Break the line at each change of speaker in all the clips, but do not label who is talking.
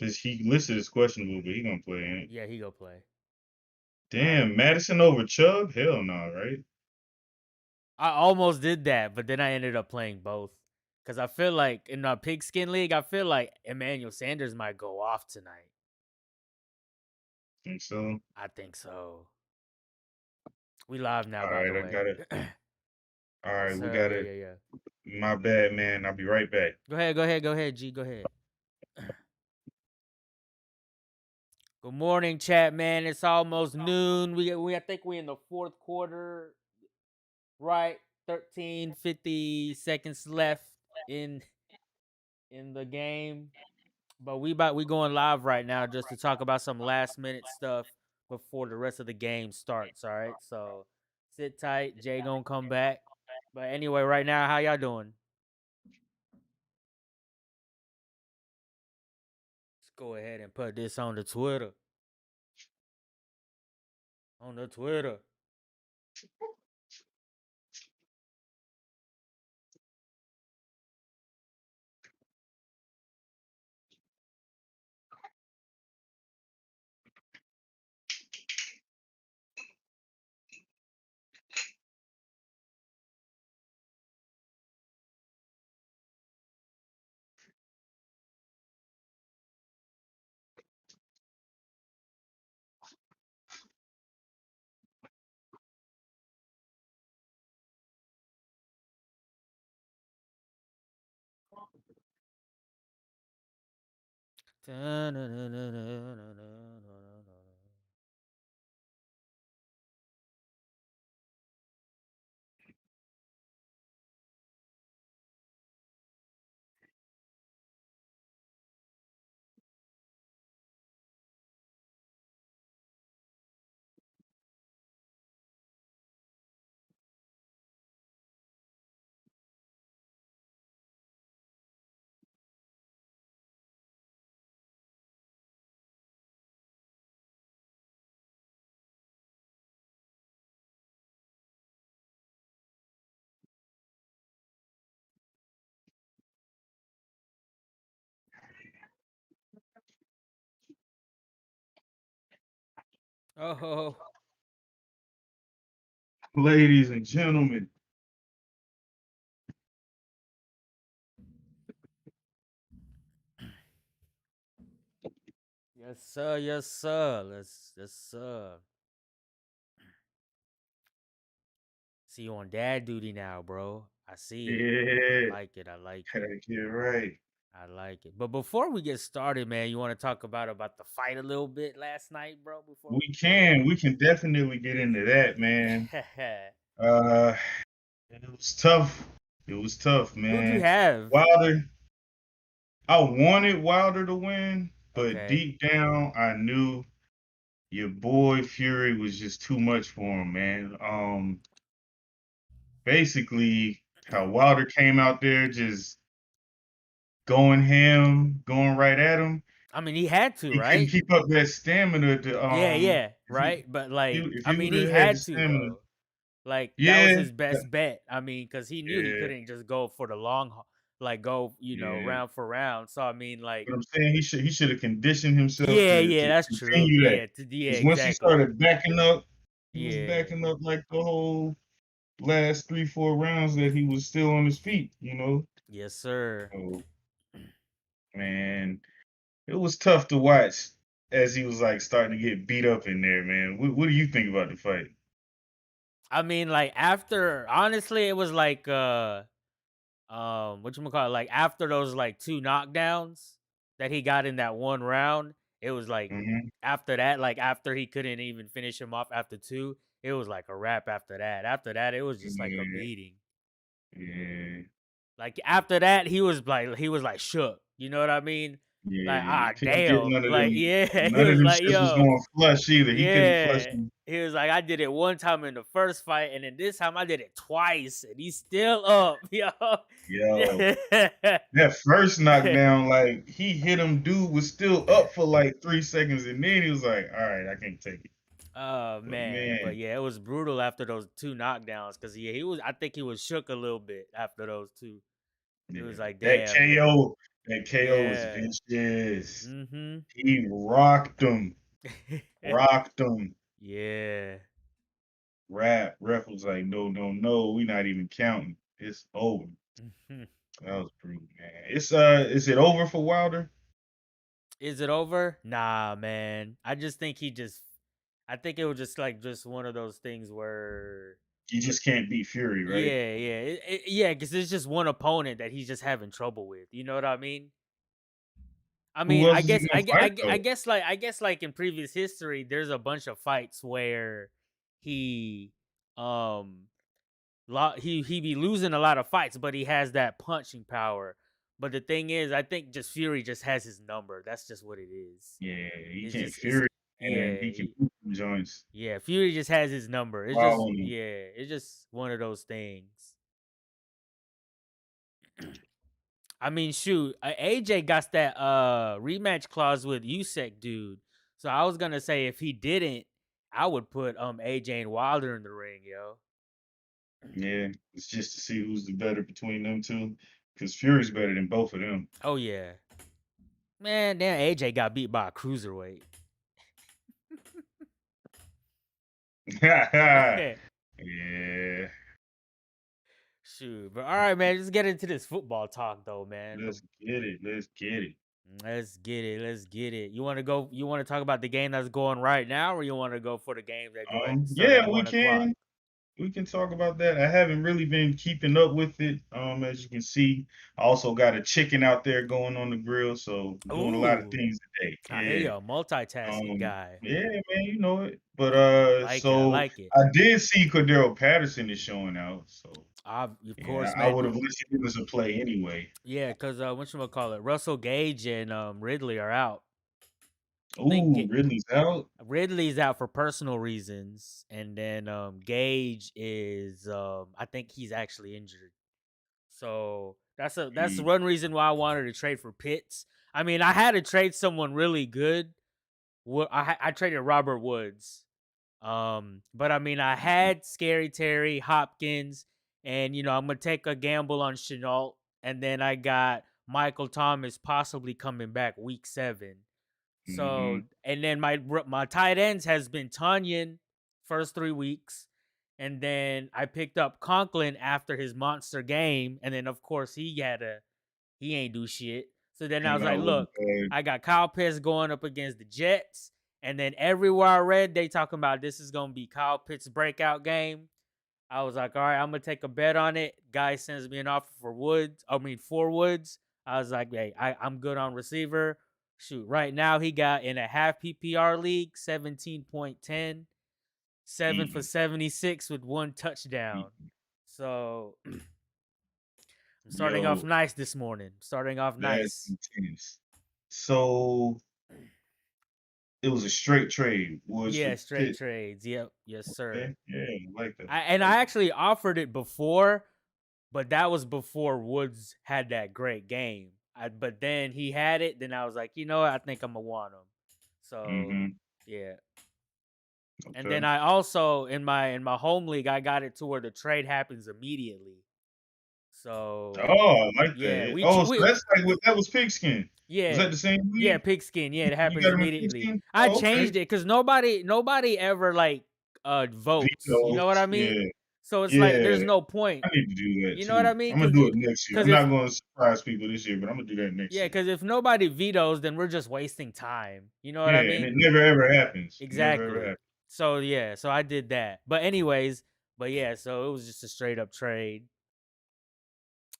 Cause he listed as questionable, but he gonna play, ain't it?
Yeah, he go play.
Damn, Madison over Chubb? Hell no, right?
I almost did that, but then I ended up playing both. Because I feel like in the pigskin league, I feel like Emmanuel Sanders might go off tonight.
Think so.
I think so. We live now,
All
by
right,
the
I
way.
got it. All
Yes,
right, we
sir.
got
Yeah,
it.
yeah, yeah.
My bad, man. I'll be right back.
Go ahead, G. Go ahead. Good morning, chat, man. It's almost noon. I think we in the fourth quarter, right? 13:50 seconds left in the game. But we going live right now just to talk about some last minute stuff before the rest of the game starts. All right, so sit tight. Jay gonna come back. But anyway, right now, how y'all doing? Let's go ahead and put this on the Twitter. On the Twitter. Oh,
Ladies and gentlemen,
yes, sir. Yes, sir. Yes, sir. See you on dad duty now, bro. I see it. I
yeah,
like it. I like it.
gotta get right.
I like it. But before we get started, man, you want to talk about the fight a little bit last night, bro? Before we
We can definitely get into that, man.
get
Uh, it was tough. It was tough,
who'd you
man.
have?
Wilder, I wanted Wilder to win, but
Okay.
deep down, I knew your boy Fury was just too much for him, man. Basically, how Wilder came out there just going ham, going right at him.
I mean, he had to,
He couldn't
right?
keep up that stamina to
Yeah, yeah,
if he
right. But like,
if
I
he
mean,
would
he
have had the
had to
stamina.
though. Like that was
Yeah,
his best bet. I mean, because he knew he
yeah,
couldn't just go for the like go
yeah.
round for round. So I mean, like,
But I'm saying he should have conditioned himself
yeah, yeah,
to
that's true.
continue that.
Yeah, yeah,
Because once he
exactly.
started backing up, he was
Yeah.
backing up like the whole last 3, 4 rounds that he was still on his feet, you know.
Yes, sir.
So man, it was tough to watch as he was like starting to get beat up in there, man. What do you think about the fight?
I mean, like after honestly, it was like what you call it? Like after those like two knockdowns that he got in that one round, it was like
Hmm.
after that, like after he couldn't even finish him off after two, it was like a wrap after that. After that, it was just like a
Yeah,
beating.
yeah,
Like after that, he was like shook. You know what I mean? Like
yeah.
ah
He couldn't get
damn. Like yeah, he
none of
was
them
like
shits was
yo.
going flush either. He couldn't flush
Yeah.
them.
He was like, I did it one time in the first fight, and then this time I did it twice, and he's still up, yo.
Yo, that first knockdown, like he hit him, dude was still up for like 3 seconds, and then he was like, "All right, I can't take it."
Oh
But
man, but
man,
yeah, it was brutal after those two knockdowns, cause yeah, he was. I think he was shook a little bit after those two. It
yeah,
was like,
that
damn, yo.
KO, That KO was
Yeah.
vicious.
Mm-hmm.
He rocked him. Rocked him.
Yeah.
Ref was like, no, no, no, we not even counting. It's over.
Mhm.
That was brutal, man. Is it over for Wilder?
Is it over? Nah, man. I just think I think it was just one of those things where
You just can't beat Fury, right?
yeah, because it's just one opponent that he's just having trouble with. You know what I mean? I
Who
mean,
else is he gonna fight though?
I guess like in previous history, there's a bunch of fights where he um he be losing a lot of fights, but he has that punching power. But the thing is, I think just Fury just has his number. That's just what it is.
Yeah, he
It's
can't
just it's
Fury, and
yeah
he can beat them joints.
yeah. Fury just has his number. It's
Wow
just
on him.
it's just one of those things. I mean, shoot, AJ got that rematch clause with Usyk, dude. So I was gonna say if he didn't, I would put AJ and Wilder in the ring, yo.
Yeah, it's just to see who's the better between them two. Because Fury's better than both of them.
Oh yeah, man. Damn, AJ got beat by a cruiserweight.
Yeah,
Shoot, but all right, man. Let's get into this football talk, though, man.
let's get it. Let's get it.
Let's get it. Let's get it. You want to go? You want to talk about the game that's going right now, or you want to go for the games that start at
Yeah, we
1 o'clock?
can. We can talk about that. I haven't really been keeping up with it. As you can see, I also got a chicken out there going on the grill, so I'm doing a lot of
Ooh,
things today.
I hear you,
Yeah.
a multitasking guy.
Yeah, man, you know it. But
I like it. I
so
like it.
I did see Cordero Patterson is showing out. So
Of
yeah,
course,
I
man.
would have listed him as a play anyway.
Yeah, because what you call it? Russell Gage and Ridley are out. I think
Ooh, Ridley's out.
Ridley's out for personal reasons, and then Gage is I think he's actually injured. So that's
Mm,
one reason why I wanted to trade for Pitts. I mean, I had to trade someone really good. I traded Robert Woods. But I mean, I
mhm,
had Scary Terry, Hopkins, and I'm gonna take a gamble on Chenault, and then I got Michael Thomas possibly coming back week 7. So,
mhm,
and then my tight ends has been Tanyan first 3 weeks, and then I picked up Conklin after his monster game, and then of course he ain't do shit. So then I was
came
like,
out looking
look,
bad.
I got Kyle Pitts going up against the Jets, and then everywhere I read, they talking about this is gonna be Kyle Pitts' breakout game. I was like, all right, I'm gonna take a bet on it. Guy sends me an offer for Woods. I mean, for Woods. I was like, hey, I'm good on receiver. Shoot, right now he got in a half PPR league, 17.10, 7 for
Mhm,
76 with 1 touchdown.
mhm.
So I'm starting off
Yo,
nice this morning. Starting off
that's
nice.
intense. So it was a straight trade. Woods for
Yeah, straight
Pitt.
trades. Yep. Yes, sir.
Okay, yeah, I like that.
I
Like that.
actually offered it before, but that was before Woods had that great game. But then he had it. Then I was like, you know what? I think I'm gonna want him. So
Mm-hmm.
yeah. And then
Okay.
I also in my home league, I got it to where the trade happens immediately. So
Oh, I like
yeah,
that. Oh, so
we
that's like what that was pigskin. Was
yeah
that the same
yeah
league?
pigskin. Yeah, it
You
happens
got him in
immediately.
pigskin?
I
Oh, okay.
changed it because nobody ever like votes. You know what
Vetoes.
I mean?
Yeah.
So it's like
Yeah.
there's no point.
I need to do that
You know what
too.
I mean?
I'm gonna do it next year.
Because
I'm
if
not gonna surprise people this year, but I'm gonna do that next
yeah,
year.
because if nobody vetoes, then we're just wasting time. You know what I
Yeah, and it
mean?
never ever happens. Never ever
Exactly.
happens.
So yeah, so I did that. But anyways, but yeah, so it was just a straight up trade.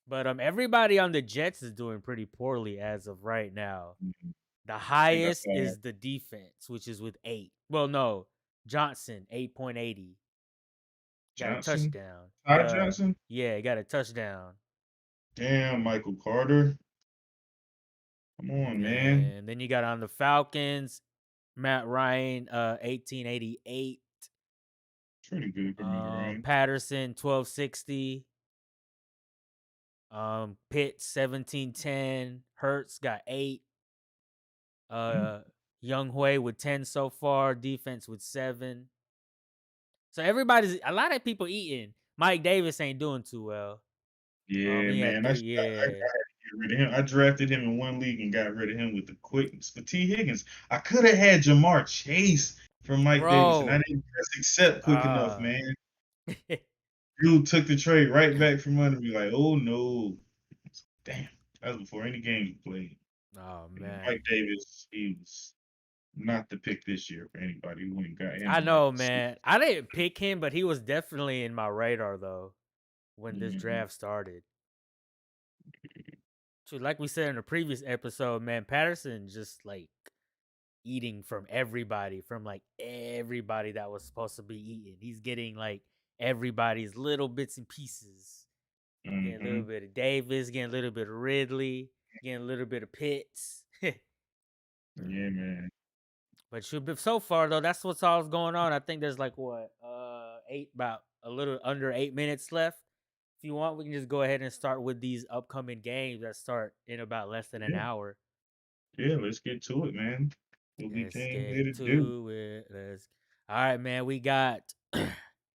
But everybody on the Jets is doing pretty poorly as of right now.
Mhm.
The
I think I
highest
saw
is the defense, which is with 8. Well, no, Johnson 8.80 got a
Johnson.
touchdown.
Todd Johnson.
Got a touchdown.
Damn, Michael Carter. Come on, man.
And then you got on the Falcons, Matt Ryan 1888.
Pretty good for Matt Ryan.
Patterson 1260. Pitt 1710. Hertz got 8.
Mm.
Young Hui with 10 so far. Defense with 7. So everybody's a lot of people eating. Mike Davis ain't doing too well.
Yeah,
He had
man. I
3.
had
Yeah.
get rid of him. I drafted him in one league and got rid of him with the quickness for T. Higgins. I could have had Jamar Chase from Mike Davis, and I
Bro.
didn't press accept quick enough,
Ah.
man. Dude took the trade right back from under me, like, oh no. Damn. That was before any games were played.
Oh
And
man.
Mike Davis, he was not the pick this year for anybody who went and got him
I
in like
know,
the sixth.
man. I didn't pick him, but he was definitely in my radar though when this
Mhm.
draft started. So like we said in the previous episode, man, Patterson just like eating from everybody, from like everybody that was supposed to be eating. He's getting like everybody's little bits and pieces. Getting a little
Mhm.
bit of Davis, getting a little bit of Ridley, getting a little bit of Pitts.
Yeah, man.
But so far though, that's what's all going on. I think there's like what, about a little under 8 minutes left. If you want, we can just go ahead and start with these upcoming games that start in about less than an
Yeah.
hour.
Yeah, let's get to it, man. What we
Let's
came
get
here to do.
to it. All right, man. We got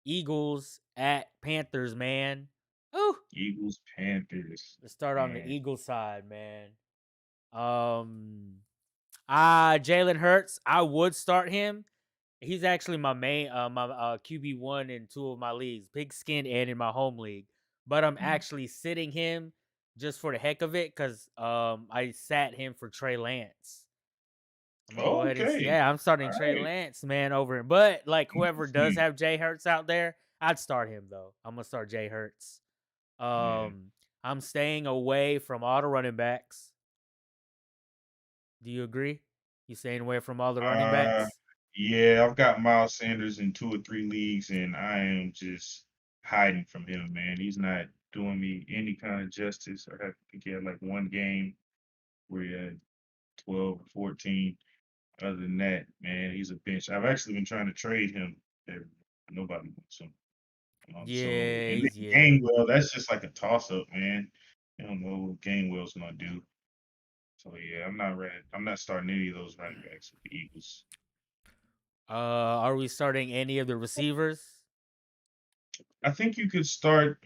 Eagles at Panthers, man. Ooh.
Eagles, Panthers.
Let's start on the
Man.
Eagles side, man. Jalen Hurts, I would start him. He's actually my main, my QB1 in two of my leagues, Pigskin and in my home league. But I'm
Mm.
actually sitting him just for the heck of it because I sat him for Trey Lance. I'm gonna go ahead and
Okay.
I'm starting
All
Trey
right.
Lance, man, over him. But like whoever does
Interesting.
have Jay Hurts out there, I'd start him though. I'm gonna start Jay Hurts.
Yeah.
I'm staying away from all the running backs. Do you agree? You staying away from all the running
Uh,
backs?
yeah, I've got Miles Sanders in 2 or 3 leagues, and I am just hiding from him, man. He's not doing me any kind of justice. I think he had like one game where he had 12 or 14. Other than that, man, he's a bench. I've actually been trying to trade him. and Nobody wants him. So,
Yeah,
and
he's
then
yeah.
Gainwell, that's just like a toss up, man. I don't know what Gainwell's gonna do. So yeah, I'm not ready. I'm not starting any of those running backs with the Eagles.
Are we starting any of the receivers?
I think you could start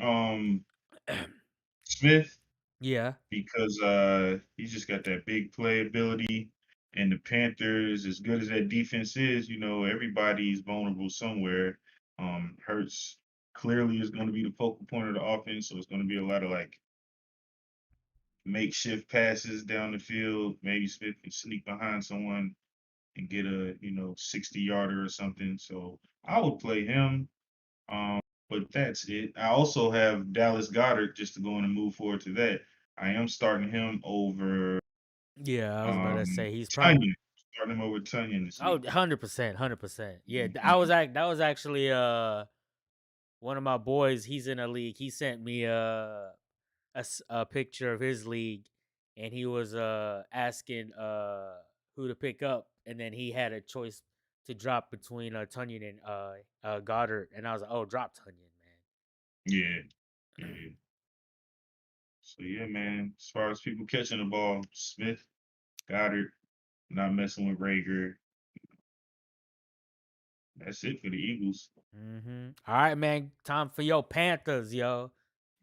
Smith
Yeah.
because he just got that big playability. And the Panthers, as good as that defense is, everybody's vulnerable somewhere. Hurts clearly is going to be the focal point of the offense, so it's going to be a lot of like makeshift passes down the field. Maybe Smith can sneak behind someone and get a 60-yarder or something. So I would play him. Um, but that's it. I also have Dallas Goddard just to go in and move forward to that. I am starting him over
Yeah, I was about to say he's probably
Tunyon. Starting him over Tunyon this week.
100%, 100%. Yeah,
Mhm.
that was actually one of my boys. He's in a league. He sent me a picture of his league, and he was asking who to pick up, and then he had a choice to drop between Tunyon and Goddard, and I was like, oh, drop Tunyon,
Yeah,
man.
yeah. So yeah, man. As far as people catching the ball, Smith, Goddard, not messing with Rager. That's it for the Eagles.
All right, man. Time for your Panthers, yo.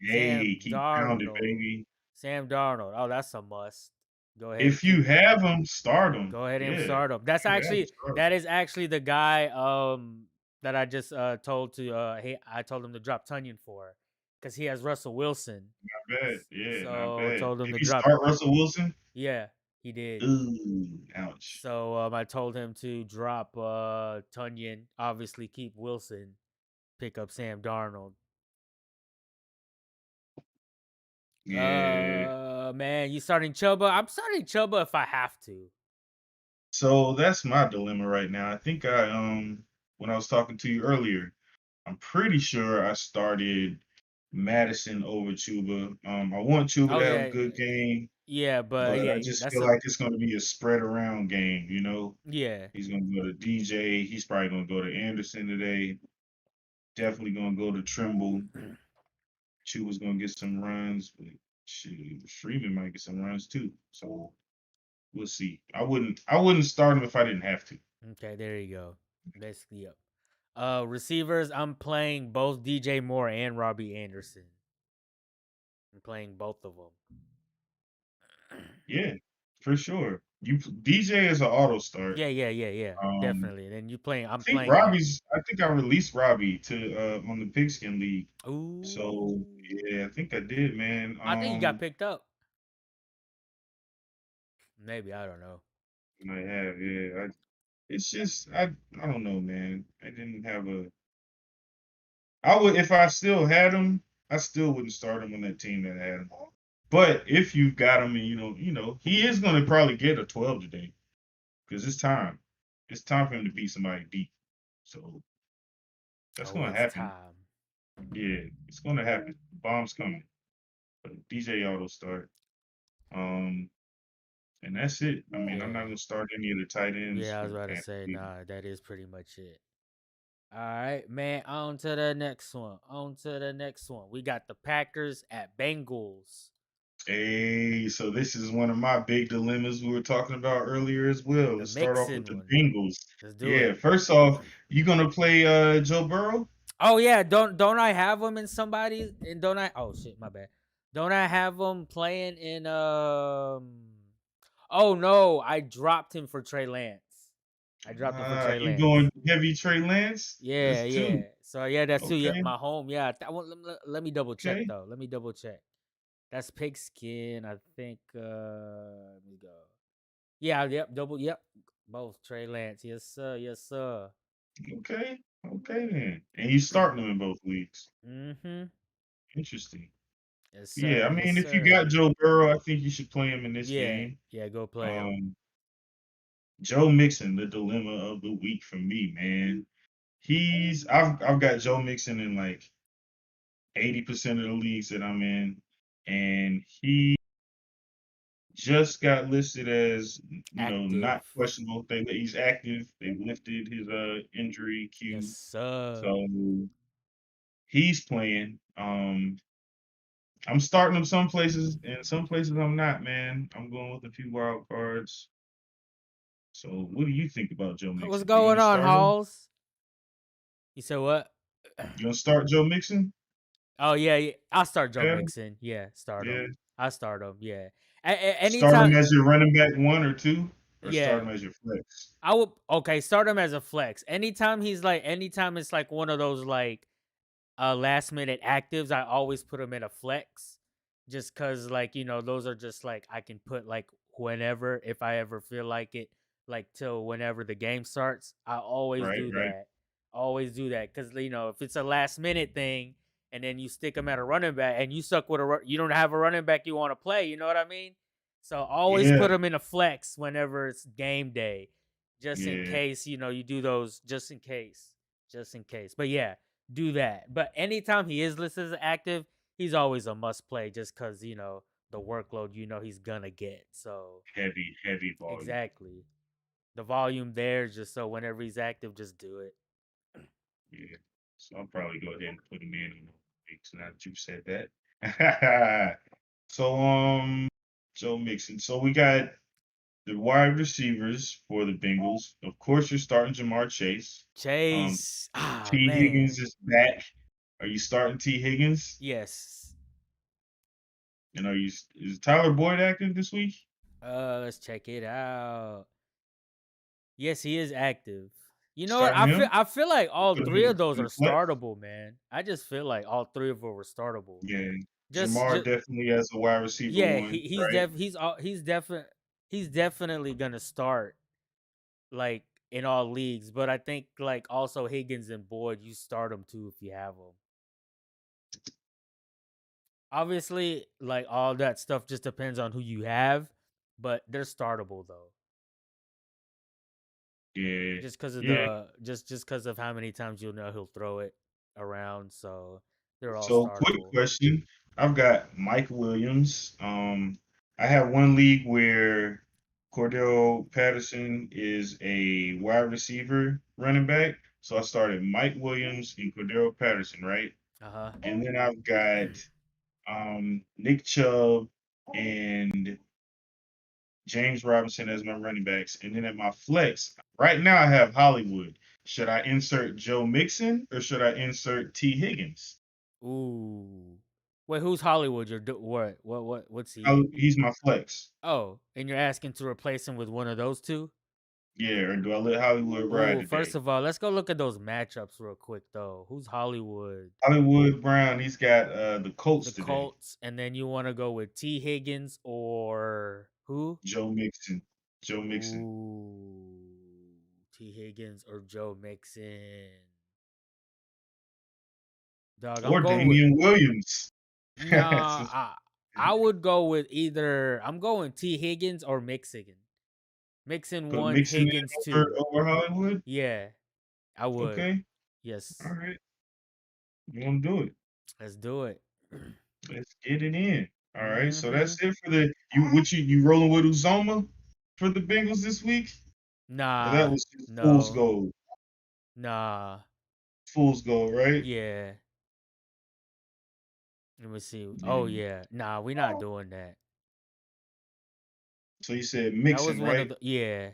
Hey,
Sam
keep pounding,
Darnold.
baby.
Sam Darnold. Oh, that's a must. Go ahead and
If you
keep.
have them, start them.
Go ahead and
Yeah,
start him.
if you have them, start 'em.
That is actually the guy that I just told to I told him to drop Tunyon for because he has Russell Wilson.
Not bad. Yeah, not
So I
bad.
told him
Did
to
he
drop.
start Russell Wilson?
Yeah, he did.
Ooh, ouch.
So I told him to drop Tunyon. Obviously, keep Wilson. Pick up Sam Darnold.
Yeah.
Man, you starting Chuba? I'm starting Chuba if I have to.
So that's my dilemma right now. I think when I was talking to you earlier, I'm pretty sure I started Madison over Chuba. I want Chuba
Oh
to have a
yeah,
good game,
yeah, but
but
yeah,
I just
that's
feel
a
like it's going to be a spread around game.
yeah.
He's going to go to DJ. He's probably going to go to Anderson today. Definitely going to go to Trimble. Chuba's going to get some runs, but shoot, Freeman might get some runs too. So we'll see. I wouldn't start him if I didn't have to.
Okay, there you go. Basically, yep. Receivers, I'm playing both DJ Moore and Robbie Anderson. I'm playing both of them.
Yeah, for sure. DJ is an auto start.
Yeah.
Um,
Definitely. Then you playing. I'm
I think
playing him.
Robbie's. I think I released Robbie to on the Pigskin League. So
Ooh.
yeah, I think I did, man.
I think he got picked up. Maybe I don't know.
I have, yeah. It's just I don't know, man. I didn't have a. I would if I still had him. I still wouldn't start him on that team that had him. But if you got him, and he is going to probably get a 12 today because it's time. It's time for him to beat somebody deep. So that's
Oh,
going to
it's
happen.
time.
Yeah, it's going to happen. Bomb's coming. But DJ auto start. Um, and that's it. I mean, I'm not
Yeah.
going to start any of the tight ends
Yeah, I
for
was
the
about to
Panthers
say,
either.
nah, that is pretty much it. All right, man. On to the next one. On to the next one. We got the Packers at Bengals.
Hey, so this is one of my big dilemmas we were talking about earlier as well.
The
Let's start off with
Mixon
the
one.
Bengals.
Let's do
Yeah,
it.
first off, you gonna play Joe Burrow?
Oh yeah, don't I have him in somebody? And don't I? Oh shit, my bad. Don't I have him playing in Oh no, I dropped him for Trey Lance. I dropped him for Trey
You
Lance.
going heavy Trey Lance?
Yeah,
That's
yeah.
two.
So yeah, that's two. Yeah,
Okay,
my home. Yeah, let me double check
okay,
though. Let me double check. That's pigskin. I think. Let me go. Yeah. Yep. Double. Yep. Both Trey Lance. Yes, sir. Yes, sir.
okay, okay then. And you starting them in both leagues.
Mm-hmm.
Interesting.
Yes,
Yeah,
sir.
I
Yes,
mean, if you
sir.
got Joe Burrow, I think you should play him in this
Yeah.
game.
Yeah. Go play him.
Um, Joe Mixon, the dilemma of the week for me, man. I've got Joe Mixon in like 80% of the leagues that I'm in, and he just got listed as
Active.
not questionable. He's active. They lifted his injury
Yes,
queue,
sir.
so he's playing. I'm starting him some places, and some places I'm not. Man, I'm going with a few wild cards. So, what do you think about Joe
What's
Mixon? You
going
gonna
on,
start him?
Halls? You said what?
You gonna start Joe Mixon?
Oh yeah. I'll start Joe
Yeah,
Mixon. Yeah, start him.
yeah.
I start him. Yeah.
Start him
Anytime.
as your running back one or two, or start
Yeah.
him as your flex.
I would okay, start him as a flex. Anytime it's like one of those like last minute actives, I always put him in a flex. Just cause like, those are just like I can put like whenever if I ever feel like it, like till whenever the game starts. I always
Right,
do
right.
that. Always do that. Cause if it's a last minute thing and then you stick him at a running back and you suck with you don't have a running back you want to play, you know what I mean? So always
Yeah,
put him in a flex whenever it's game day, just in
yeah.
case you do those, just in case. But yeah, do that. But anytime he is listed as active, he's always a must play, just because the workload he's gonna get. So
Heavy, heavy volume.
exactly, the volume there, just so whenever he's active, just do it.
Yeah. So I'll probably go ahead and put him in weeks now that you've said that. So Joe Mixon. So we got the wide receivers for the Bengals. Of course, you're starting Jamar Chase. Um,
Chase,
T.
man,
Higgins is back. Are you starting T. Higgins?
yes.
And is Tyler Boyd active this week?
Let's check it out. Yes, he is active. You know what?
Starting
I feel
him?
I feel like all
Put him
three of those
in
are
the flex.
startable, man. I just feel like all three of them were startable.
Yeah.
Just
Jamar definitely has a wide receiver
yeah,
one, right?
he's definitely gonna start like in all leagues. But I think like also Higgins and Boyd, you start them too if you have them. Obviously, like all that stuff just depends on who you have, but they're startable though.
Yeah.
Just because of
Yeah.
just because of how many times you'll know he'll throw it around, so they're all
So, quick
startable.
question. I've got Mike Williams. I have one league where Cordell Patterson is a wide receiver running back. So I started Mike Williams and Cordell Patterson, right?
Uh huh.
And then I've got Nick Chubb and James Robinson as my running backs. And then at my flex, right now I have Hollywood. Should I insert Joe Mixon or should I insert T. Higgins?
Ooh. Wait, who's Hollywood? What's he?
He's my flex.
Oh, and you're asking to replace him with one of those two?
Yeah, or do I let Hollywood ride
Ooh,
today?
first of all, let's go look at those matchups real quick though. Who's Hollywood?
Hollywood Brown, he's got the
The
Colts today.
Colts, and then you want to go with T. Higgins or who?
Joe Mixon. Joe Mixon.
Ooh, T. Higgins or Joe Mixon. Dog, I'm
Or
going with
Damien Williams.
nah. I would go with either. I'm going T. Higgins or Mixon. Mixon
Put
1,
Mixon
Higgins
in
2.
over Hollywood.
Yeah, I would.
Okay. All
Yes,
right. You want to do it?
let's do it.
Let's get it in. All right. So
Mm-hmm.
that's it for the you rolling with Uzoma for the Bengals this week? Or that
Nah,
was just fool's
no,
gold.
nah.
Fool's gold, right?
Yeah. Let me see. Oh
Yeah.
yeah. Nah, we not doing that.
So you said
That was
Mixon,
one of
right?
the yeah.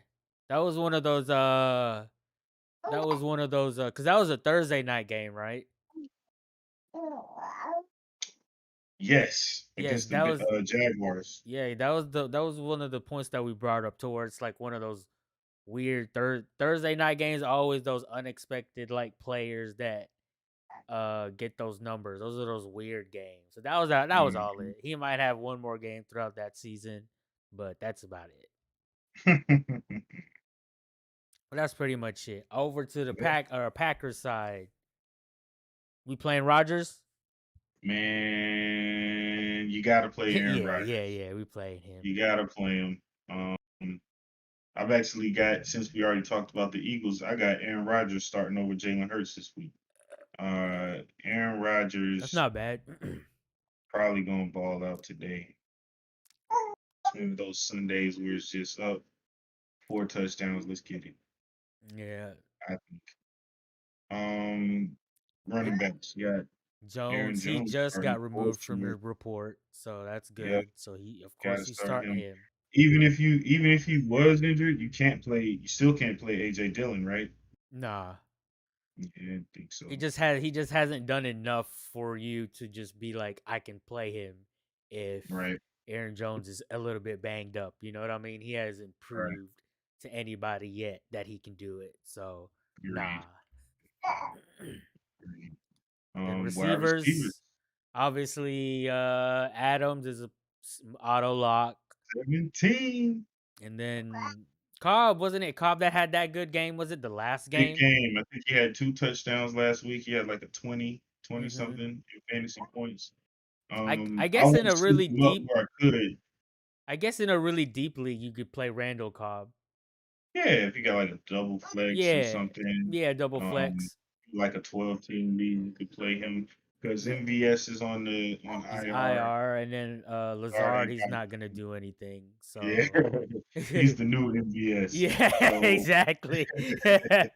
That was one of those that was one of those cuz that was a Thursday night game, right?
Yes,
Yes,
against the
that was
Jaguars.
yeah, that was one of the points that we brought up towards like one of those weird Thursday night games, always those unexpected like players that get those numbers. Those are those weird games. So that was all
Mhm.
it. He might have one more game throughout that season, but that's about it. But that's pretty much it. Over to the
Yep.
Packers side. We playing Rodgers?
Man, you gotta play Aaron
Yeah,
Rodgers.
yeah, yeah. We playing him.
You gotta play him. I've actually got, since we already talked about the Eagles, I got Aaron Rodgers starting over Jalen Hurts this week. Aaron
That's
Rodgers
not bad.
probably gonna ball out today. It's one of those Sundays where it's just up 4 touchdowns. Let's get it.
Yeah.
I think. Running backs. You got Aaron
Jones, he
Jones
just
starting
got removed from the
Baltimore.
report, so that's
Yep,
good. So he, of course,
gotta
he's
start
starting
him.
him.
Even if he was injured, you can't play. You still can't play AJ Dillon, right?
Nah,
Yeah, I didn't think so.
he just hasn't done enough for you to just be like, I can play him if
Right,
Aaron Jones is a little bit banged up. You know what I mean? He hasn't
right.
proved to anybody yet that he can do it. So nah.
Agreed. Agreed.
Then
Wide receivers,
receivers, obviously, Adams is a auto lock,
17.
and then Cobb, wasn't it Cobb that had that good game? Was it the last
Big
game?
game. I think he had 2 touchdowns last week. He had like a 20
Mm-hmm.
something in fantasy points.
I
I
guess in
won't
a
sleep
really
him up
deep
where I could.
I guess in a really deep league you could play Randall Cobb.
Yeah, if you got like a double flex or
Yeah,
something,
yeah, double
um,
flex.
like a 12-team league, you could play him because
Yeah,
MVS is on
he's
IR.
IR, and then
Guard
Lazard,
ain't
he's
got
not gonna
nothing.
do anything.
Yeah,
So
he's the new MVS.
yeah,
So,
exactly.
and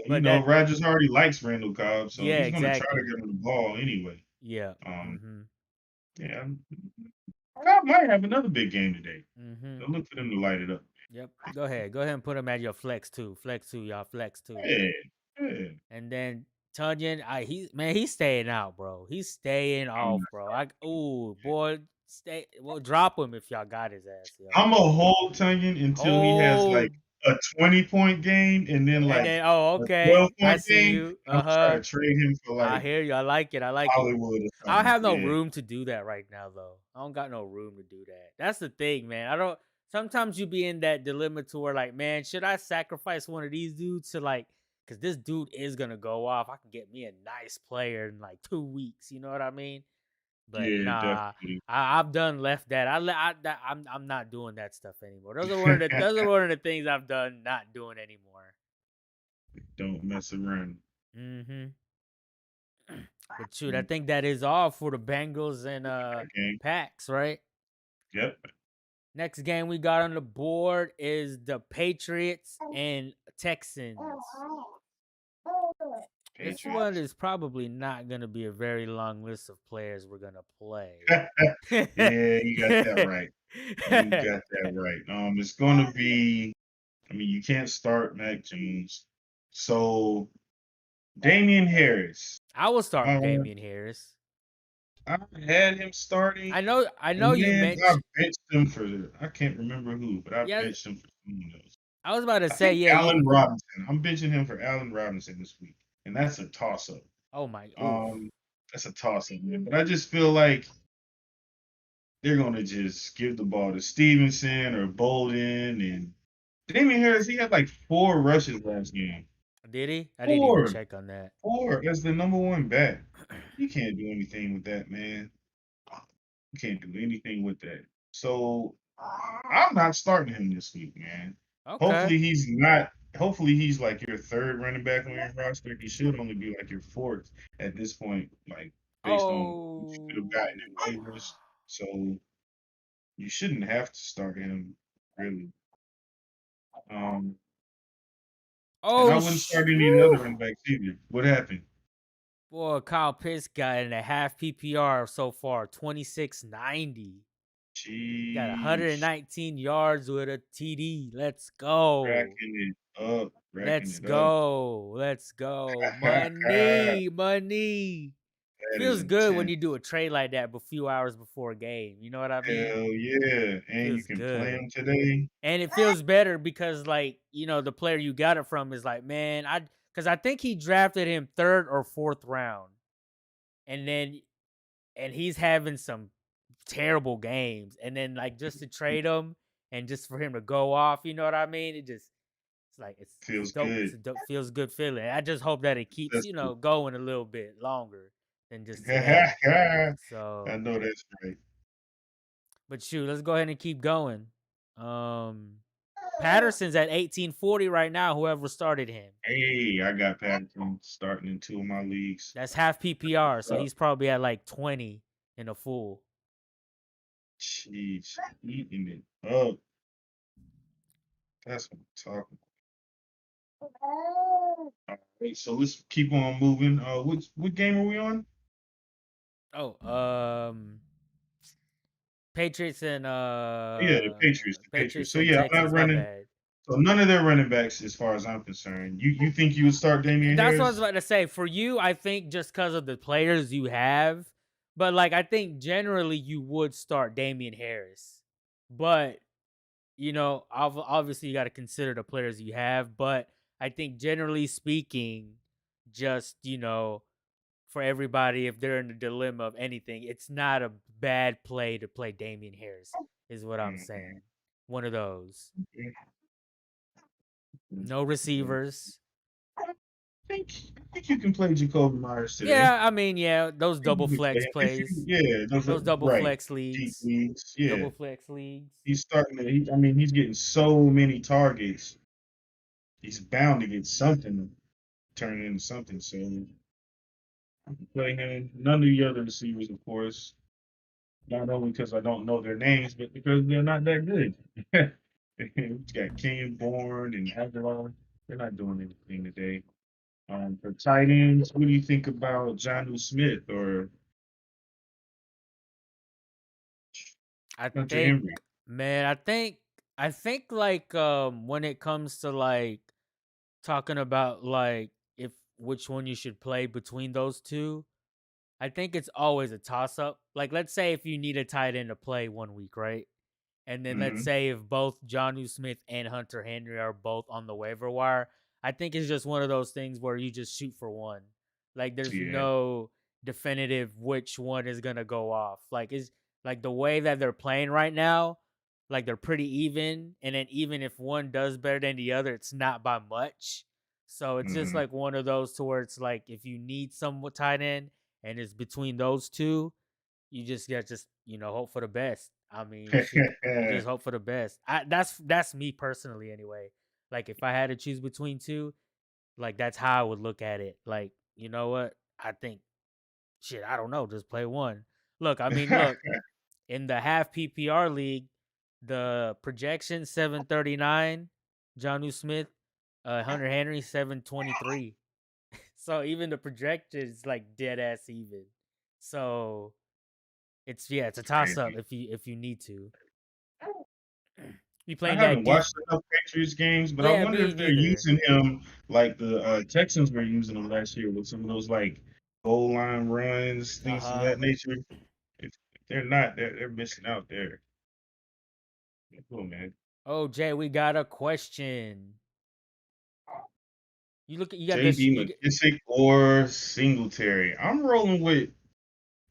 But that
Rodgers already likes Randall Cobb, so
yeah,
he's gonna try to
exactly.
get him the ball anyway.
Yeah.
Um,
Mhm.
yeah, Cobb might have another big game today.
Mhm.
So look for them to light it up.
Yep. Go ahead. Go ahead and put him at your flex too. Flex two, y'all. Flex two.
Yeah, yeah.
And then Tunyon, he's staying out, bro. He's staying
I'm
off,
not.
bro. Ooh, boy, stay. Well, drop him if y'all got his ass, yo.
I'm gonna hold Tunyon until he has like
Hold,
a 20-point game and then
and
like
then oh,
a
okay, I
12-point
see
game.
you.
I'm trying to trade him for
I
like
hear you. I like it. I like it.
Hollywood or
I don't
something.
have no
Yeah,
room to do that right now, though. I don't got no room to do that. That's the thing, man. I don't. Sometimes you be in that dilemma to where, like, man, should I sacrifice one of these dudes to like, because this dude is gonna go off. I can get me a nice player in like 2 weeks. You know what I mean? But
yeah,
nah,
definitely.
I've done left that. I'm not doing that stuff anymore. Those are one of the things I've done not doing anymore.
Don't mess around.
Mm-hmm. But shoot, I
Mm,
think that is all for the Bengals and
okay.
Packs, right?
Yep.
Next game we got on the board is the Patriots and Texans. This one
Patriots.
is probably not going to be a very long list of players we're going to play.
Yeah, you got that right. You got that right. It's gonna be. I mean, you can't start Mac Jones. So Damien Harris.
I will start
Um,
Damien Harris.
I had him starting,
I know
and
you
then I
mentioned.
benched him for I can't remember who, but I
Yeah,
benched him for someone else.
I was about to
I
say,
think
yeah, you.
Allen Robinson. I'm benching him for Allen Robinson this week, and that's a toss up.
Oh my, oof.
Um, that's a toss up, man. But I just feel like they're gonna just give the ball to Stevenson or Bolden and Damien Harris. He had like 4 rushes last game.
Did he? I didn't even
Four,
check on that.
4 as the number one back. You can't do anything with that, man. You can't do anything with that. So I'm not starting him this week, man.
Okay.
Hopefully he's not. Hopefully he's like your third running back on your roster. He should only be like your fourth at this point, like based on what you could have gotten
Oh.
in waivers. So you shouldn't have to start him really. Um, and I
Oh,
wouldn't start any of the
whew.
other running backs either. What happened?
Boy, Kyle Pitts got in a half PPR so far, 2690. Got
Jeez,
119 yards with a TD. Let's go.
racking it up, racking
Let's
it up.
go. Let's go.
That
Money. Money.
is
Feels good when
intense.
you do a trade like that a few hours before a game. You know what I mean?
Hell yeah. And you
Feels
can play
good.
him today.
And it feels better because, like, the player you got it from is like, man, because I think he drafted him third or fourth round. And then, and he's having some terrible games. And then, like, just to trade him and just for him to go off, you know what I mean? It's like it's
Feels
dope. It's
good.
a dope, feels good feeling. I just hope that it keeps
That's good.
going a little bit longer than just today.
I
So,
know that's right.
but shoot, let's go ahead and keep going. Um, Patterson's at 1840 right now. Whoever started him,
Hey, I got Patterson starting in 2 of my leagues.
that's half PPR, so
Uh,
he's probably at like 20 in a full.
Jeez, eating it up. That's what I'm talking about. All right, so let's keep on moving. What game are we on?
Oh, Patriots and
Yeah, the Patriots. The Patriots.
Patriots
So
and
yeah, I'm not
Texans. My
running.
bad.
So none of their running backs, as far as I'm concerned. You think you would start Damien
That's what I was
Harris?
about to say. For you, I think just because of the players you have, but like I think generally you would start Damien Harris. But obviously you got to consider the players you have. But I think generally speaking, just for everybody, if they're in the dilemma of anything, it's not a bad play to play Damien Harris. Is what I'm saying.
Mhm.
One of those.
Okay.
No
Okay.
receivers.
I think you can play Jacoby Myers today.
Yeah, I mean, yeah, those
I think
double
you can play
flex
him. If you,
plays.
yeah, those are
Those double
right.
flex
Deep
leagues.
leagues. Yeah,
Double flex leagues.
he's starting to. I mean, he's getting so many targets. He's bound to get something turn into something. So I can play him. None of the other receivers, of course. Not only because I don't know their names, but because they're not that good. We got Kenyon Bourne and Aguilar. They're not doing anything today. For tight ends, what do you think about Jonnu Smith or
I
Hunter
think,
Henry?
man, I think like when it comes to like talking about like if which one you should play between those two, I think it's always a toss up. Like let's say if you need a tight end to play one week, right? And then let's
Hmm.
say if both Jonnu Smith and Hunter Henry are both on the waiver wire, I think it's just one of those things where you just shoot for one. Like there's
Yeah.
no definitive which one is gonna go off. Like it's like the way that they're playing right now, like they're pretty even. And then even if one does better than the other, it's not by much. So it's just
Hmm.
like one of those to where it's like if you need some tight end and it's between those two, you just got just hope for the best. I mean, shit, you just hope for the best. That's me personally anyway. Like if I had to choose between two, like that's how I would look at it. Like you know what? I think shit. I don't know. Just play one. Look, I mean, look in the half PPR league, the projection 739, Jonnu Smith, Hunter Henry 723. So even the projection is like dead ass even. So it's a toss up
Crazy.
if you need to. You
I
playing that
haven't
deep?
watched enough Patriots games, but I
Yeah,
wonder
me
if they're
neither.
using him like the Texans were using him last year with some of those like goal line runs, things of
Uh-huh.
that nature. If they're not, they're missing out there. Cool, man.
Oh, Jay, we got a question. You got this.
JD McKissick or Singletary. I'm rolling with.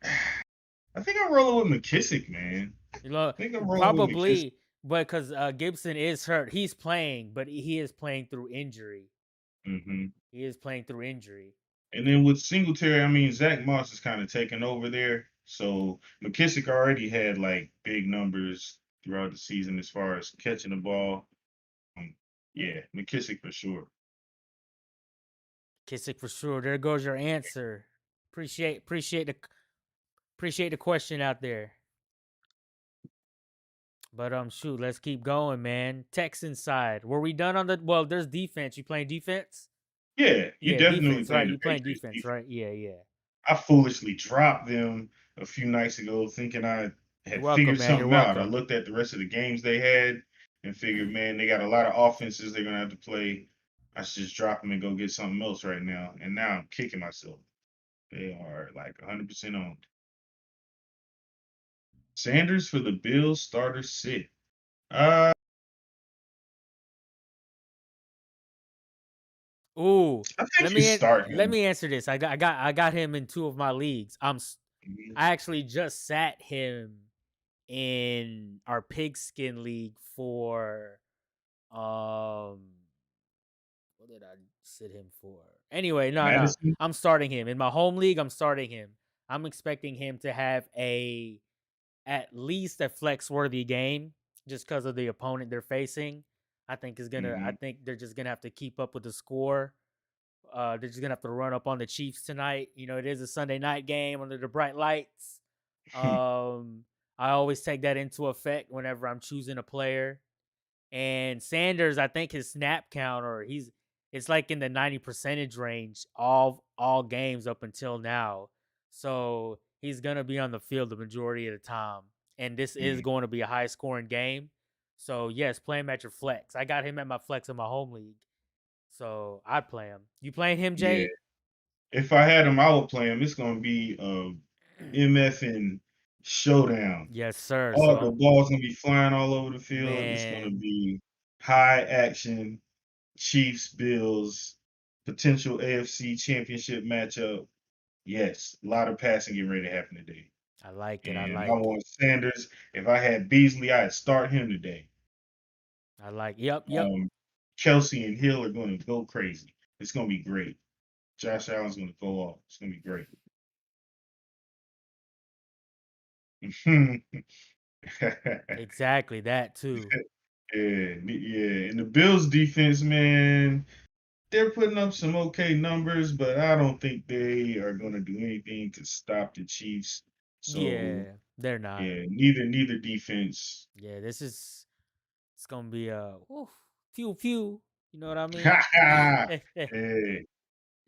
I think I'm rolling with McKissick, man.
You know,
I think I'm rolling with McKissick.
probably, but because Gibson is hurt, he's playing, but he is playing through injury.
Hmm.
He is playing through injury.
And then with Singletary, I mean, Zach Moss is kind of taking over there. So McKissick already had like big numbers throughout the season as far as catching the ball. Um, yeah, McKissick for sure.
Kissick for sure. There goes your answer. Appreciate the question out there. But shoot, let's keep going, man. Texan side. Were we done on the well, there's defense. You playing defense?
Yeah, you
Yeah,
definitely
defense, right.
playing the
You playing
Patriots
defense,
defense.
right? Yeah, yeah.
I foolishly dropped them a few nights ago, thinking I
You're
had
welcome,
figured
man. You're
something out. I
welcome.
looked at the rest of the games they had and figured, man, they got a lot of offenses they're gonna have to play. I should just drop them and go get something else right now. And now I'm kicking myself. They are like 100% owned. Sanders for the Bills starter sit. Uh,
Ooh,
I think you start
let
him.
me answer this. I got him in 2 of my leagues.
Mhm.
I actually just sat him in our pigskin league for um what did I sit him for? Anyway, no.
Madison.
I'm starting him. In my home league, I'm starting him. I'm expecting him to have a at least a flex worthy game just because of the opponent they're facing. I
Hmm.
think they're just gonna have to keep up with the score. They're just gonna have to run up on the Chiefs tonight. You know, it is a Sunday night game under the bright lights. Um, I always take that into effect whenever I'm choosing a player. And Sanders, I think his snap counter, it's like in the 90 percentage range all games up until now. So he's gonna be on the field the majority of the time. And this is going to be a high scoring game. So yes, play him at your flex. I got him at my flex in my home league. So I'd play him. You playing him,
Yeah.
Jay?
If I had him, I would play him. It's gonna be a MF and showdown.
Yes, sir.
All the balls gonna be flying all over the field. It's gonna
Man,
be high action. Chiefs, Bills, potential AFC Championship matchup. Yes, a lot of passing getting ready to happen today.
I like it. I
And I
like it.
want Sanders. If I had Beasley, I'd start him today.
I like. Yep.
Um, Kelsey and Hill are going to go crazy. It's going to be great. Josh Allen's going to go off. It's going to be great.
Exactly that too.
Yeah. And the Bills defense, man, they're putting up some okay numbers, but I don't think they are going to do anything to stop the Chiefs. So
Yeah, they're not.
yeah, neither defense.
Yeah, it's gonna be a few. You know what I mean?
Yeah,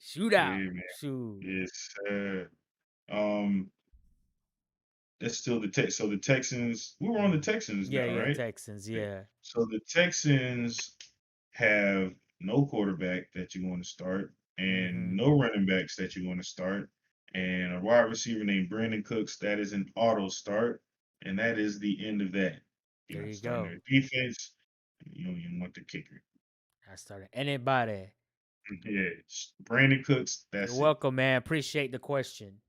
Shootout.
yeah, man.
Shoot.
Yes, sir. Um, that's still the Tex. So the Texans. We were on the Texans now,
Yeah,
right?
Texans. Yeah.
So the Texans have no quarterback that you want to start, and
Mm-hmm.
no running backs that you want to start, and a wide receiver named Brandon Cooks. That is an auto start, and that is the end of that. You're
There
not
you
starting
go.
their defense. You don't even want the kicker.
I started. Anybody.
Yeah, Brandon Cooks.
You're
That's it.
welcome, man. Appreciate the question.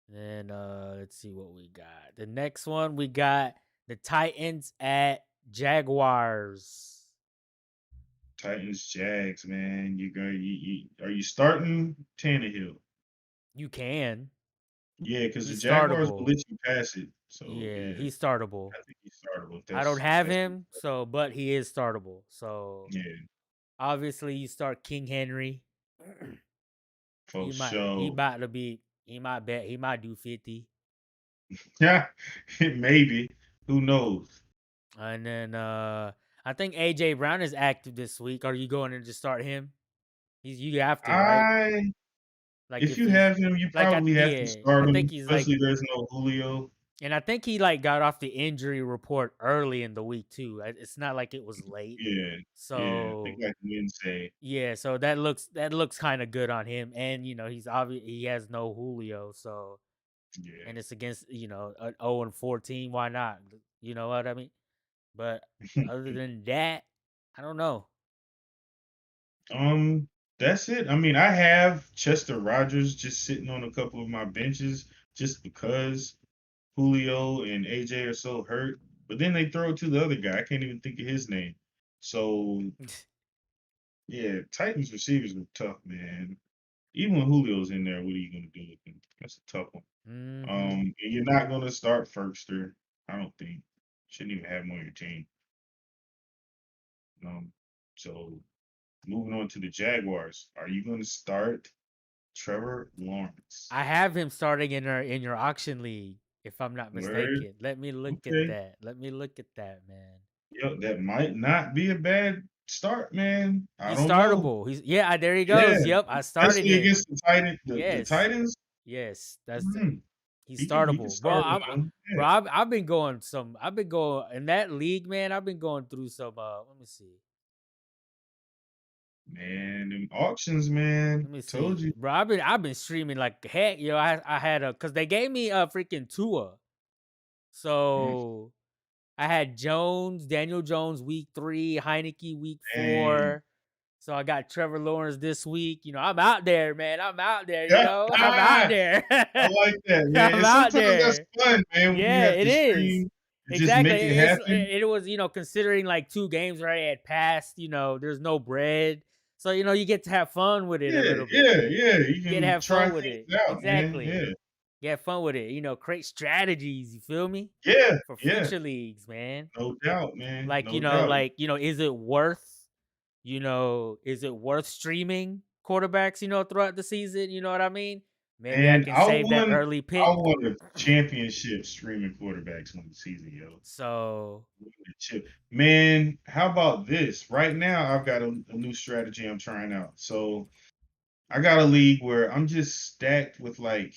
Then let's see what we got. The next one we got the Titans at Jaguars.
Titans, Jags, man. Are you starting Tannehill?
You can.
Yeah, because the
He's
Jaguars will
startable.
let you pass it. So
Yeah,
yeah,
he's startable.
I think he's startable.
I don't
If
have
that's
him, so but he is startable. So
yeah,
obviously you start King Henry.
for sure.
He might do 50.
Yeah, maybe. Who knows?
And then I think AJ Brown is active this week. Are you going to just start him? You have to, right?
I
Like
If
if
you
he's
have him, you probably have to start
I
him,
think he's like
especially there's no Julio.
And I think he like got off the injury report early in the week too. It's not like it was late.
Yeah, yeah. I think
So
like Wednesday.
yeah, so that looks kind of good on him. And he's obvious he has no Julio, so and it's against an 0-14. Why not? You know what I mean? But
Yeah.
other than that, I don't know.
Um, that's it. I mean, I have Chester Rogers just sitting on a couple of my benches just because Julio and AJ are so hurt. But then they throw it to the other guy. I can't even think of his name. So yeah, Titans receivers are tough, man. Even when Julio's in there, what are you gonna do with him? That's a tough one.
Hmm.
And you're not gonna start Firkster, I don't think. Shouldn't even have him on your team. Um, so moving on to the Jaguars, are you gonna start Trevor Lawrence?
I have him starting in your auction league, if I'm not
Word.
mistaken. Let me look at
Okay.
that. Let me look at that, man.
Yep, that might not be a bad start, man. I
He's
don't know.
startable. There he
Yeah,
goes. Yep, I started
especially
him.
against the Titan, the
Yes,
Titans.
yes,
Mm,
he's
he can
startable, bro.
start with them.
Bro.
Yeah,
I've been going in that league, man. I've been going through some. Let me see.
man, them auctions, man.
Let me
Told
see,
you.
bro. I've been streaming like heck, yo. I had cause they gave me a freaking Tua,
Mm,
so I had Daniel Jones week 3, Heineke week
man.
4. So I got Trevor Lawrence this week. I'm out there, man. I'm out there.
Yeah,
I'm out
I
there.
like that, man.
I'm
And
out
sometimes that's
there.
fun, man, when you
Yeah,
have
it
to
is.
stream and just
Exactly.
make it happen.
It was, considering like 2 games where I had passed, there's no bread. So, you get to have fun with it a
Yeah,
little bit.
yeah, yeah. You
You get to
can
have
try
fun with it.
things out, man.
Exactly.
Yeah,
You have fun with it. Create strategies, you feel me?
yeah,
For
yeah.
future leagues, man.
No doubt, man.
Like,
No doubt.
is it worth streaming quarterbacks, throughout the season? You know what I mean? Maybe I
And
can save that early
I
pick.
won a championship streaming quarterbacks one season, yo.
So,
Won the chip. Man, how about this? Right now, I've got a new strategy I'm trying out. So I got a league where I'm just stacked with like,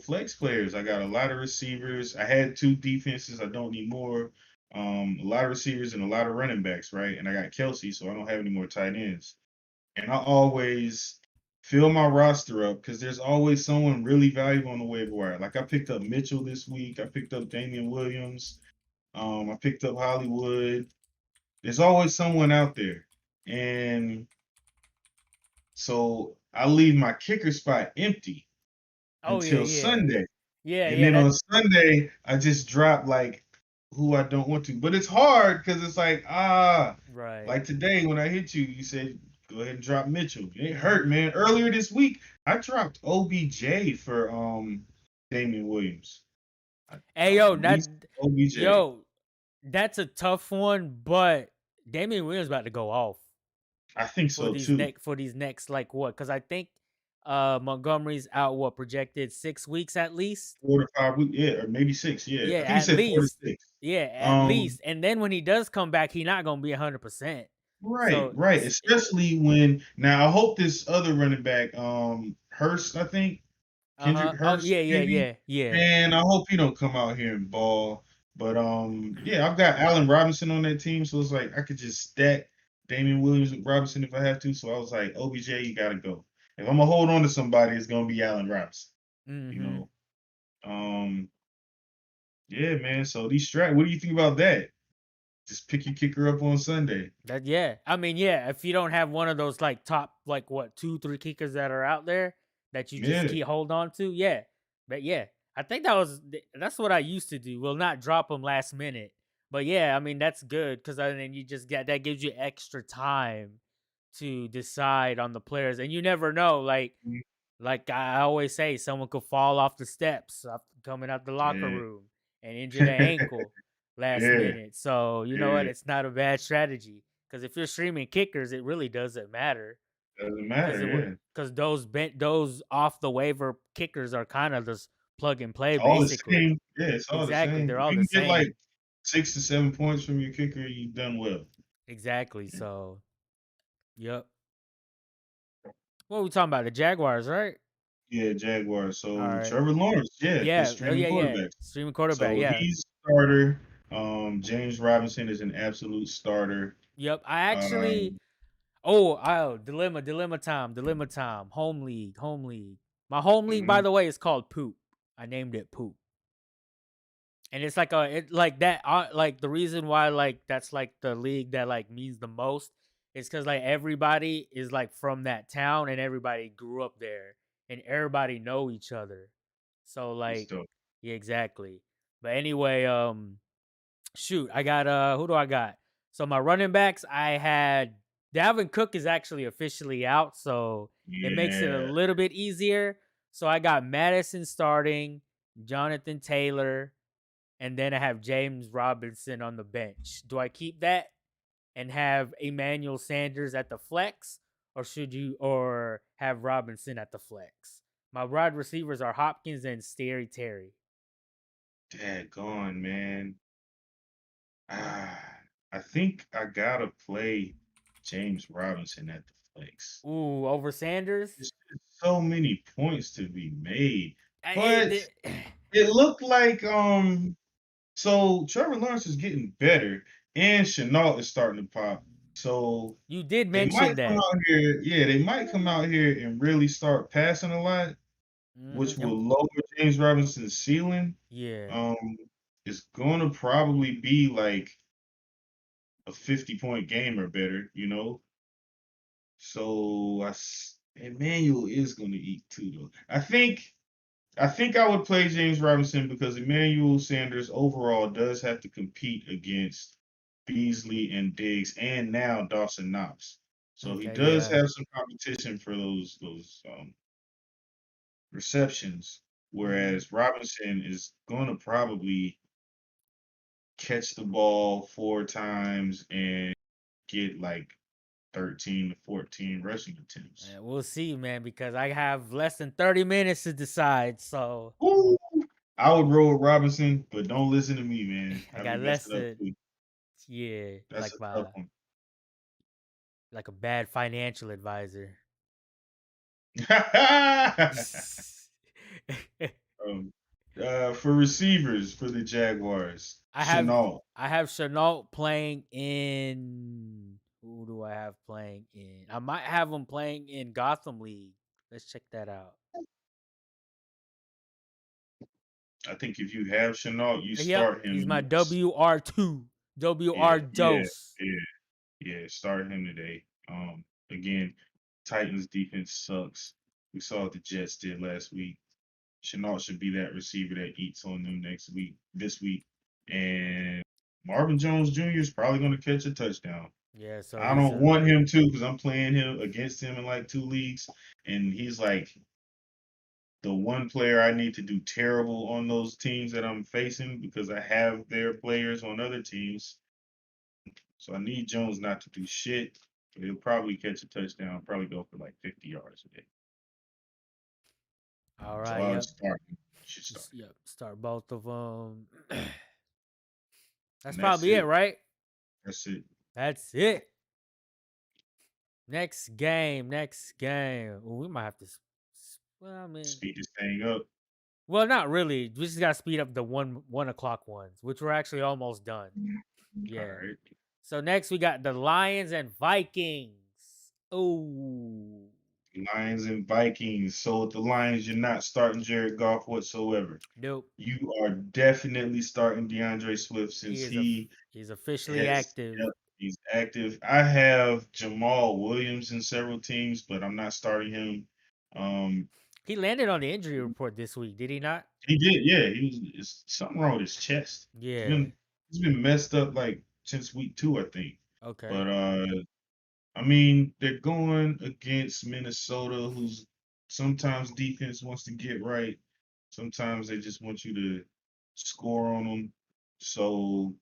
flex players. I got a lot of receivers. I had 2 defenses. I don't need more. A lot of receivers and a lot of running backs, right? And I got Kelsey, so I don't have any more tight ends. And I always fill my roster up because there's always someone really valuable on the waiver wire. Like I picked up Mitchell this week. I picked up Damien Williams. I picked up Hollywood. There's always someone out there. And so I leave my kicker spot empty
oh yeah,
until
yeah.
Sunday.
Yeah,
And
yeah,
then on
that
Sunday, I just drop like who I don't want to. But it's hard because it's like,
right.
like today when I hit you, you said go ahead and drop Mitchell. It hurt,
Mhm.
man. Earlier this week, I dropped OBJ for Damien Williams.
Hey
I
yo,
released OBJ.
that's a tough one, but Damien Williams about to go off
I think
for
so
these
too.
next like what? Cuz I think Montgomery's out what projected 6 weeks at least.
4 to 5 weeks, yeah, or maybe 6. Yeah,
Yeah,
I think he
at
said 4 to
least.
6.
Yeah, at
Um,
least. And then when he does come back, he not gonna be 100%.
right,
So,
right. Especially when now I hope this other running back, Hurst, I think
uh
Kendrick
huh. Oh
Hurst,
yeah, yeah,
maybe.
yeah, yeah.
Man, I hope he don't come out here and ball. But yeah, I've got Allen Robinson on that team, so it's like I could just stack Damian Williams with Robinson if I have to. So I was like, OBJ, you gotta go. If I'm gonna hold on to somebody, it's gonna be Allen Robinson. You
Mm-hmm.
know. Um, yeah, man. So these strat, what do you think about that? Just pick your kicker up on Sunday.
That yeah. I mean, yeah. If you don't have one of those like top like what 2, 3 kickers that are out there that you just
Yeah.
keep hold on to, yeah. But yeah, I think that's what I used to do. Will not drop them last minute. But yeah, I mean that's good because then you just get that gives you extra time to decide on the players, and you never know.
Mm,
Like I always say, someone could fall off the steps coming out the locker
yeah.
room and injure their ankle last
Yeah.
minute. So you know what?
Yeah.
It's not a bad strategy because if you're streaming kickers, it really doesn't matter
Doesn't
because
matter.
it would
Yeah.
because those off the waiver kickers are kind of just plug and play
All the
basically.
same. Yeah, it's all the
Exactly,
same.
they're
If
all
you
the
can get like
same.
6 to 7 points from your kicker, you've done well.
Exactly. So, yep. What are we talking about? The Jaguars, right?
Yeah, Jaguars.
All
So
right.
Trevor Lawrence, yeah, the
Yeah. Oh
streaming
yeah. Yeah.
quarterback.
Streaming quarterback.
So
Yeah.
he's starter. James Robinson is an absolute starter.
Yep. I actually.
Um,
Oh, dilemma time. Home league. My home league, by
mhm,
the way, is called Poop. I named it Poop. And it's like like that like the reason why like that's like the league that like means the most is because like everybody is like from that town and everybody grew up there and everybody know each other, so
it's
like
dope.
yeah, exactly. But anyway, shoot, I got who do I got? So my running backs, I had Dalvin Cook is actually officially out, so it makes it a
Yeah,
little bit easier. So I got Madison starting, Jonathan Taylor, and then I have James Robinson on the bench. Do I keep that and have Emmanuel Sanders at the flex, or should you or have Robinson at the flex? My wide receivers are Hopkins and Scary Terry.
gone, man. I think I gotta play James Robinson at the flex.
Ooh, over Sanders.
There's just so many points to be made,
I,
but
it,
it looked like so Trevor Lawrence is getting better, and Chenault is starting to pop. So
you did
they
mention
might come
that.
out here, yeah, they might come out here and really start passing a lot, which will
And
lower James Robinson's ceiling.
yeah,
Um, it's gonna probably be like a 50-point game or better, you know. So Emmanuel is gonna eat too, though. I think I would play James Robinson because Emmanuel Sanders overall does have to compete against Beasley and Diggs and now Dawson Knox. So he
okay,
does
yeah.
have some competition for those receptions,
Mm,
whereas Robinson is going to probably catch the ball 4 times and get like 13 to 14 rushing attempts.
we'll see, man, because I have less than 30 minutes to decide. So
Ooh, I would roll with Robinson, but don't listen to me, man.
I
I'll be
got less
messing up
than
too.
yeah,
That's a tough one.
like a bad financial advisor.
um, for receivers for the Jaguars,
I have
Chenault.
I have Chenault playing in who do I have playing in? I might have him playing in Gotham League. Let's check that out.
I think if you have Chenault, you
Yep,
start
he's
him
my
next.
WR2.
Yeah,
WR
yeah,
dose.
yeah, yeah. Start him today. Again, Titans defense sucks. We saw what the Jets did last week. Chenault should be that receiver that eats on them this week. And Marvin Jones Jr. is probably going to catch a touchdown.
Yeah, so
I
he's
don't want him to because I'm playing him against him in like 2 leagues, and he's like the one player I need to do terrible on those teams that I'm facing because I have their players on other teams. So I need Jones not to do shit. But he'll probably catch a touchdown, probably go for like 50 yards a day.
all
So
right.
I would
Yep.
start him. You should start him.
Yep. Start both of them. That's
And that's
probably it,
it.
right?
That's it.
That's it. Next game. Next game. Ooh, we might have to. Well, I mean,
Speed this thing up.
well, not really. We just gotta speed up the 1 o'clock ones, which we're actually almost done.
All
Yeah.
right.
So next we got the Lions and Vikings. Oh,
Lions and Vikings. So with the Lions, you're not starting Jared Goff whatsoever.
nope.
You are definitely starting DeAndre Swift
He
since
is a
he
he's officially
has
active.
yep, he's active. I have Jamal Williams in several teams, but I'm not starting him. Um,
He landed on the injury report this week, did he not?
he did, yeah. It's something wrong with his chest. He's
Yeah.
been he's been messed up like since week 2, I think.
Okay.
But I mean, they're going against Minnesota, who's sometimes defense wants to get right. Sometimes they just want you to score on them. So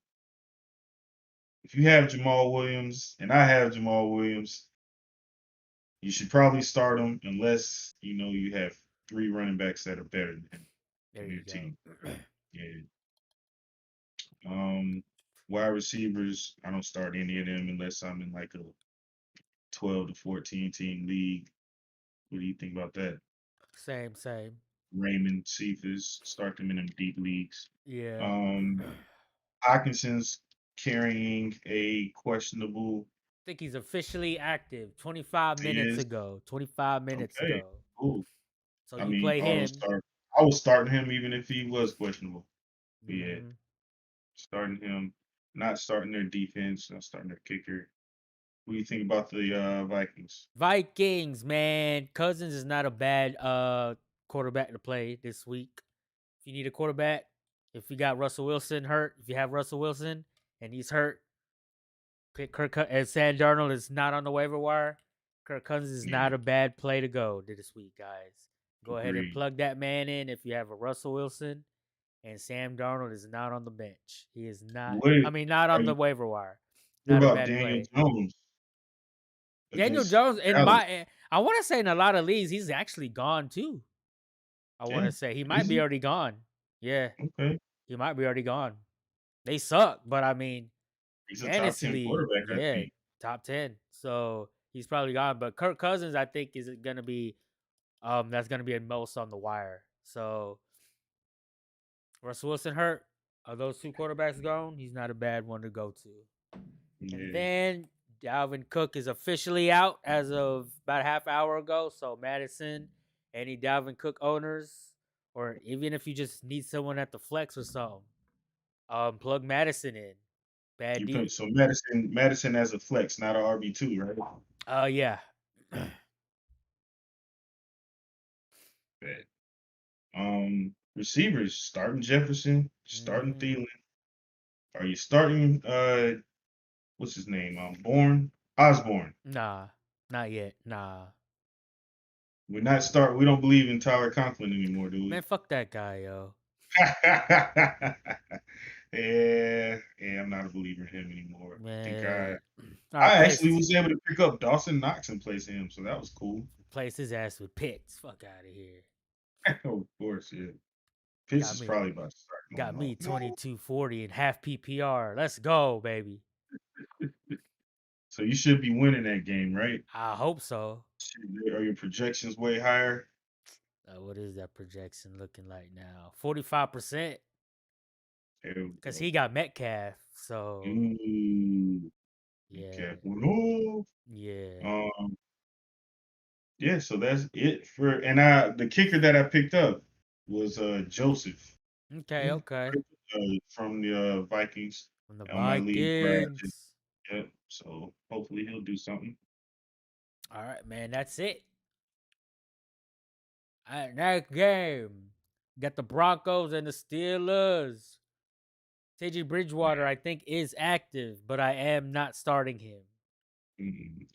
if you have Jamal Williams, and I have Jamal Williams, you should probably start him unless you have 3 running backs that are better than him
There
on
you
your team.
go.
Yeah. Um, Wide receivers, I don't start any of them unless I'm in like a 12 to 14 team league. What do you think about that?
Same, same.
Raymond, Cephas, start them in them deep leagues.
Yeah.
Um, Hawkinson's carrying a questionable
I think he's officially active 25 minutes
is
ago. 25 minutes
okay.
ago.
Cool.
So
I
you
mean,
play him.
I was starting him even if he was questionable. But yeah,
Hmm.
starting him, not starting their defense, not starting their kicker. What do you think about the Vikings?
Vikings, man. Cousins is not a bad quarterback to play this week. If you need a quarterback, if you got Russell Wilson hurt, if you have Russell Wilson and he's hurt, pick and Sam Darnold is not on the waiver wire. Kirk Cousins is
Yeah,
not a bad play to go this week, guys. Go ahead and
agreed.
plug that man in if you have a Russell Wilson and Sam Darnold is not on the bench. He is not.
What
I mean, not
are
on
you?
the waiver wire.
What
Not a
about
bad
Daniel
play.
Jones
Daniel
against
Jones in
Dallas?
I want to say in a lot of leagues he's actually gone too. I want
Yeah,
to say he might
is
be
he?
already gone. Yeah,
Okay,
he might be already gone. They suck, but I mean,
he's a top
fantasy
10
league,
quarterback, I
yeah,
think.
top 10. So he's probably gone. But Kirk Cousins, I think, is gonna be that's gonna be a most on the wire. So Russell Wilson hurt. Are those two quarterbacks gone? He's not a bad one to go to. And
Yeah,
then Dalvin Cook is officially out as of about a half hour ago. So Madison, any Dalvin Cook owners, or even if you just need someone at the flex or something, plug Madison in. Bad
you
D.
put so Madison as a flex, not a RB2, right?
Yeah.
Bad. Receivers starting Jefferson, starting
Hmm.
Thielen. Are you starting what's his name? Bourne Osborne.
Nah, not yet. Nah,
We don't believe in Tyler Conklin anymore, do
man,
we?
fuck that guy, yo.
Yeah, I'm not a believer in him anymore. I think
Man, all
I
right,
actually was able to pick up Dawson Knox and place him, so that was cool.
place his ass with Pitts. Fuck out of here.
Of course, yeah. Pitts
Got
is
me,
probably about to start
got
going off.
me 2240 and half PPR. Let's go, baby.
So you should be winning that game, right?
I hope so.
Are your projections way higher?
What is that projection looking like now? 45%,
There we
because
go.
he got Metcalf. So
Ooh,
yeah,
okay. No.
yeah.
Um, yeah, so that's it for and the kicker that I picked up was Joseph.
Okay,
Yeah,
okay.
from the Vikings
From the
on my league where I just
Vikings.
yep. So hopefully he'll do something.
All right, man. That's it. All right, next game. Got the Broncos and the Steelers. TJ Bridgewater, I think, is active, but I am not starting him.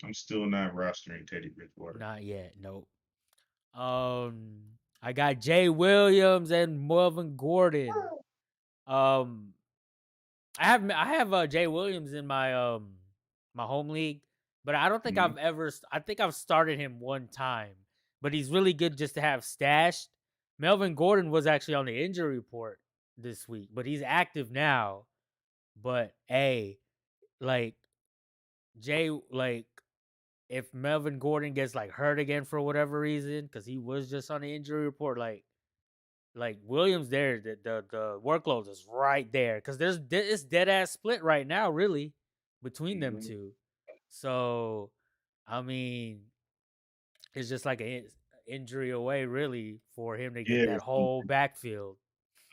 I'm still not rostering Teddy Bridgewater.
Not yet. Nope. I got Jay Williams and Melvin Gordon. Um, I have Jay Williams in my home league, but I don't think
Mhm.
I've ever. I think I've started him one time, but he's really good just to have stashed. Melvin Gordon was actually on the injury report this week, but he's active now. But hey, like Jay, like if Melvin Gordon gets like hurt again for whatever reason, because he was just on the injury report, like Williams there, the workload is right there because it's dead ass split right now, really, between them
Mhm.
two. So, I mean, it's just like an injury away, really, for him to get
Yeah,
that whole backfield.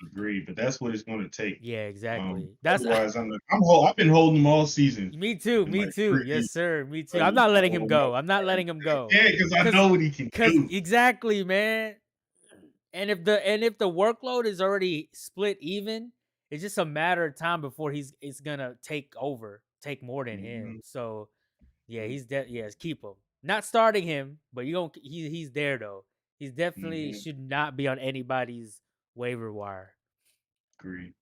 agree, but that's what it's going to take.
Yeah, exactly. That's
Otherwise, I've been holding him all season
me too.
in
Me
like
too.
3
Yes,
leagues.
sir. Me too.
Like,
I'm not letting him
oh,
go. I'm not letting him go.
yeah, because I
Cause,
know what he can
cause
do.
exactly, man. And if the workload is already split even, it's just a matter of time before it's gonna take more than him.
Mhm.
So yeah, he's yes, keep him. Not starting him, but he's there though. He's definitely
Mhm.
should not be on anybody's waiver wire.
Agree.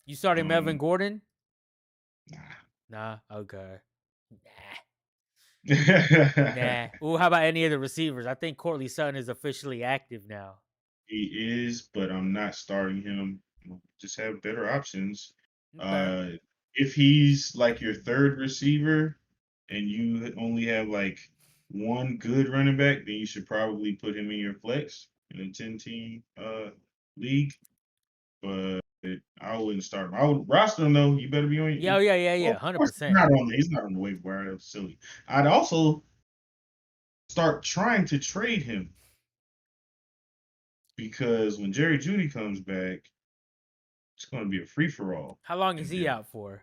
You starting Melvin
Um,
Gordon?
nah.
Nah. Okay.
He
Nah. Ooh, how about any of the receivers? I think Courtland Sutton is officially active now.
is, but I'm not starting him. Just have better options.
Okay.
Uh, if he's like your third receiver and you only have like one good running back, then you should probably put him in your flex in a 10-team league. But I wouldn't start him. I would roster him though. You better be on.
Yeah,
Well, of course, he's
100%.
not on. He's not on the waiver wire. That's silly. I'd also start trying to trade him because when Jerry Judy comes back, it's going to be a free for all.
How long is
And
he
then
out for?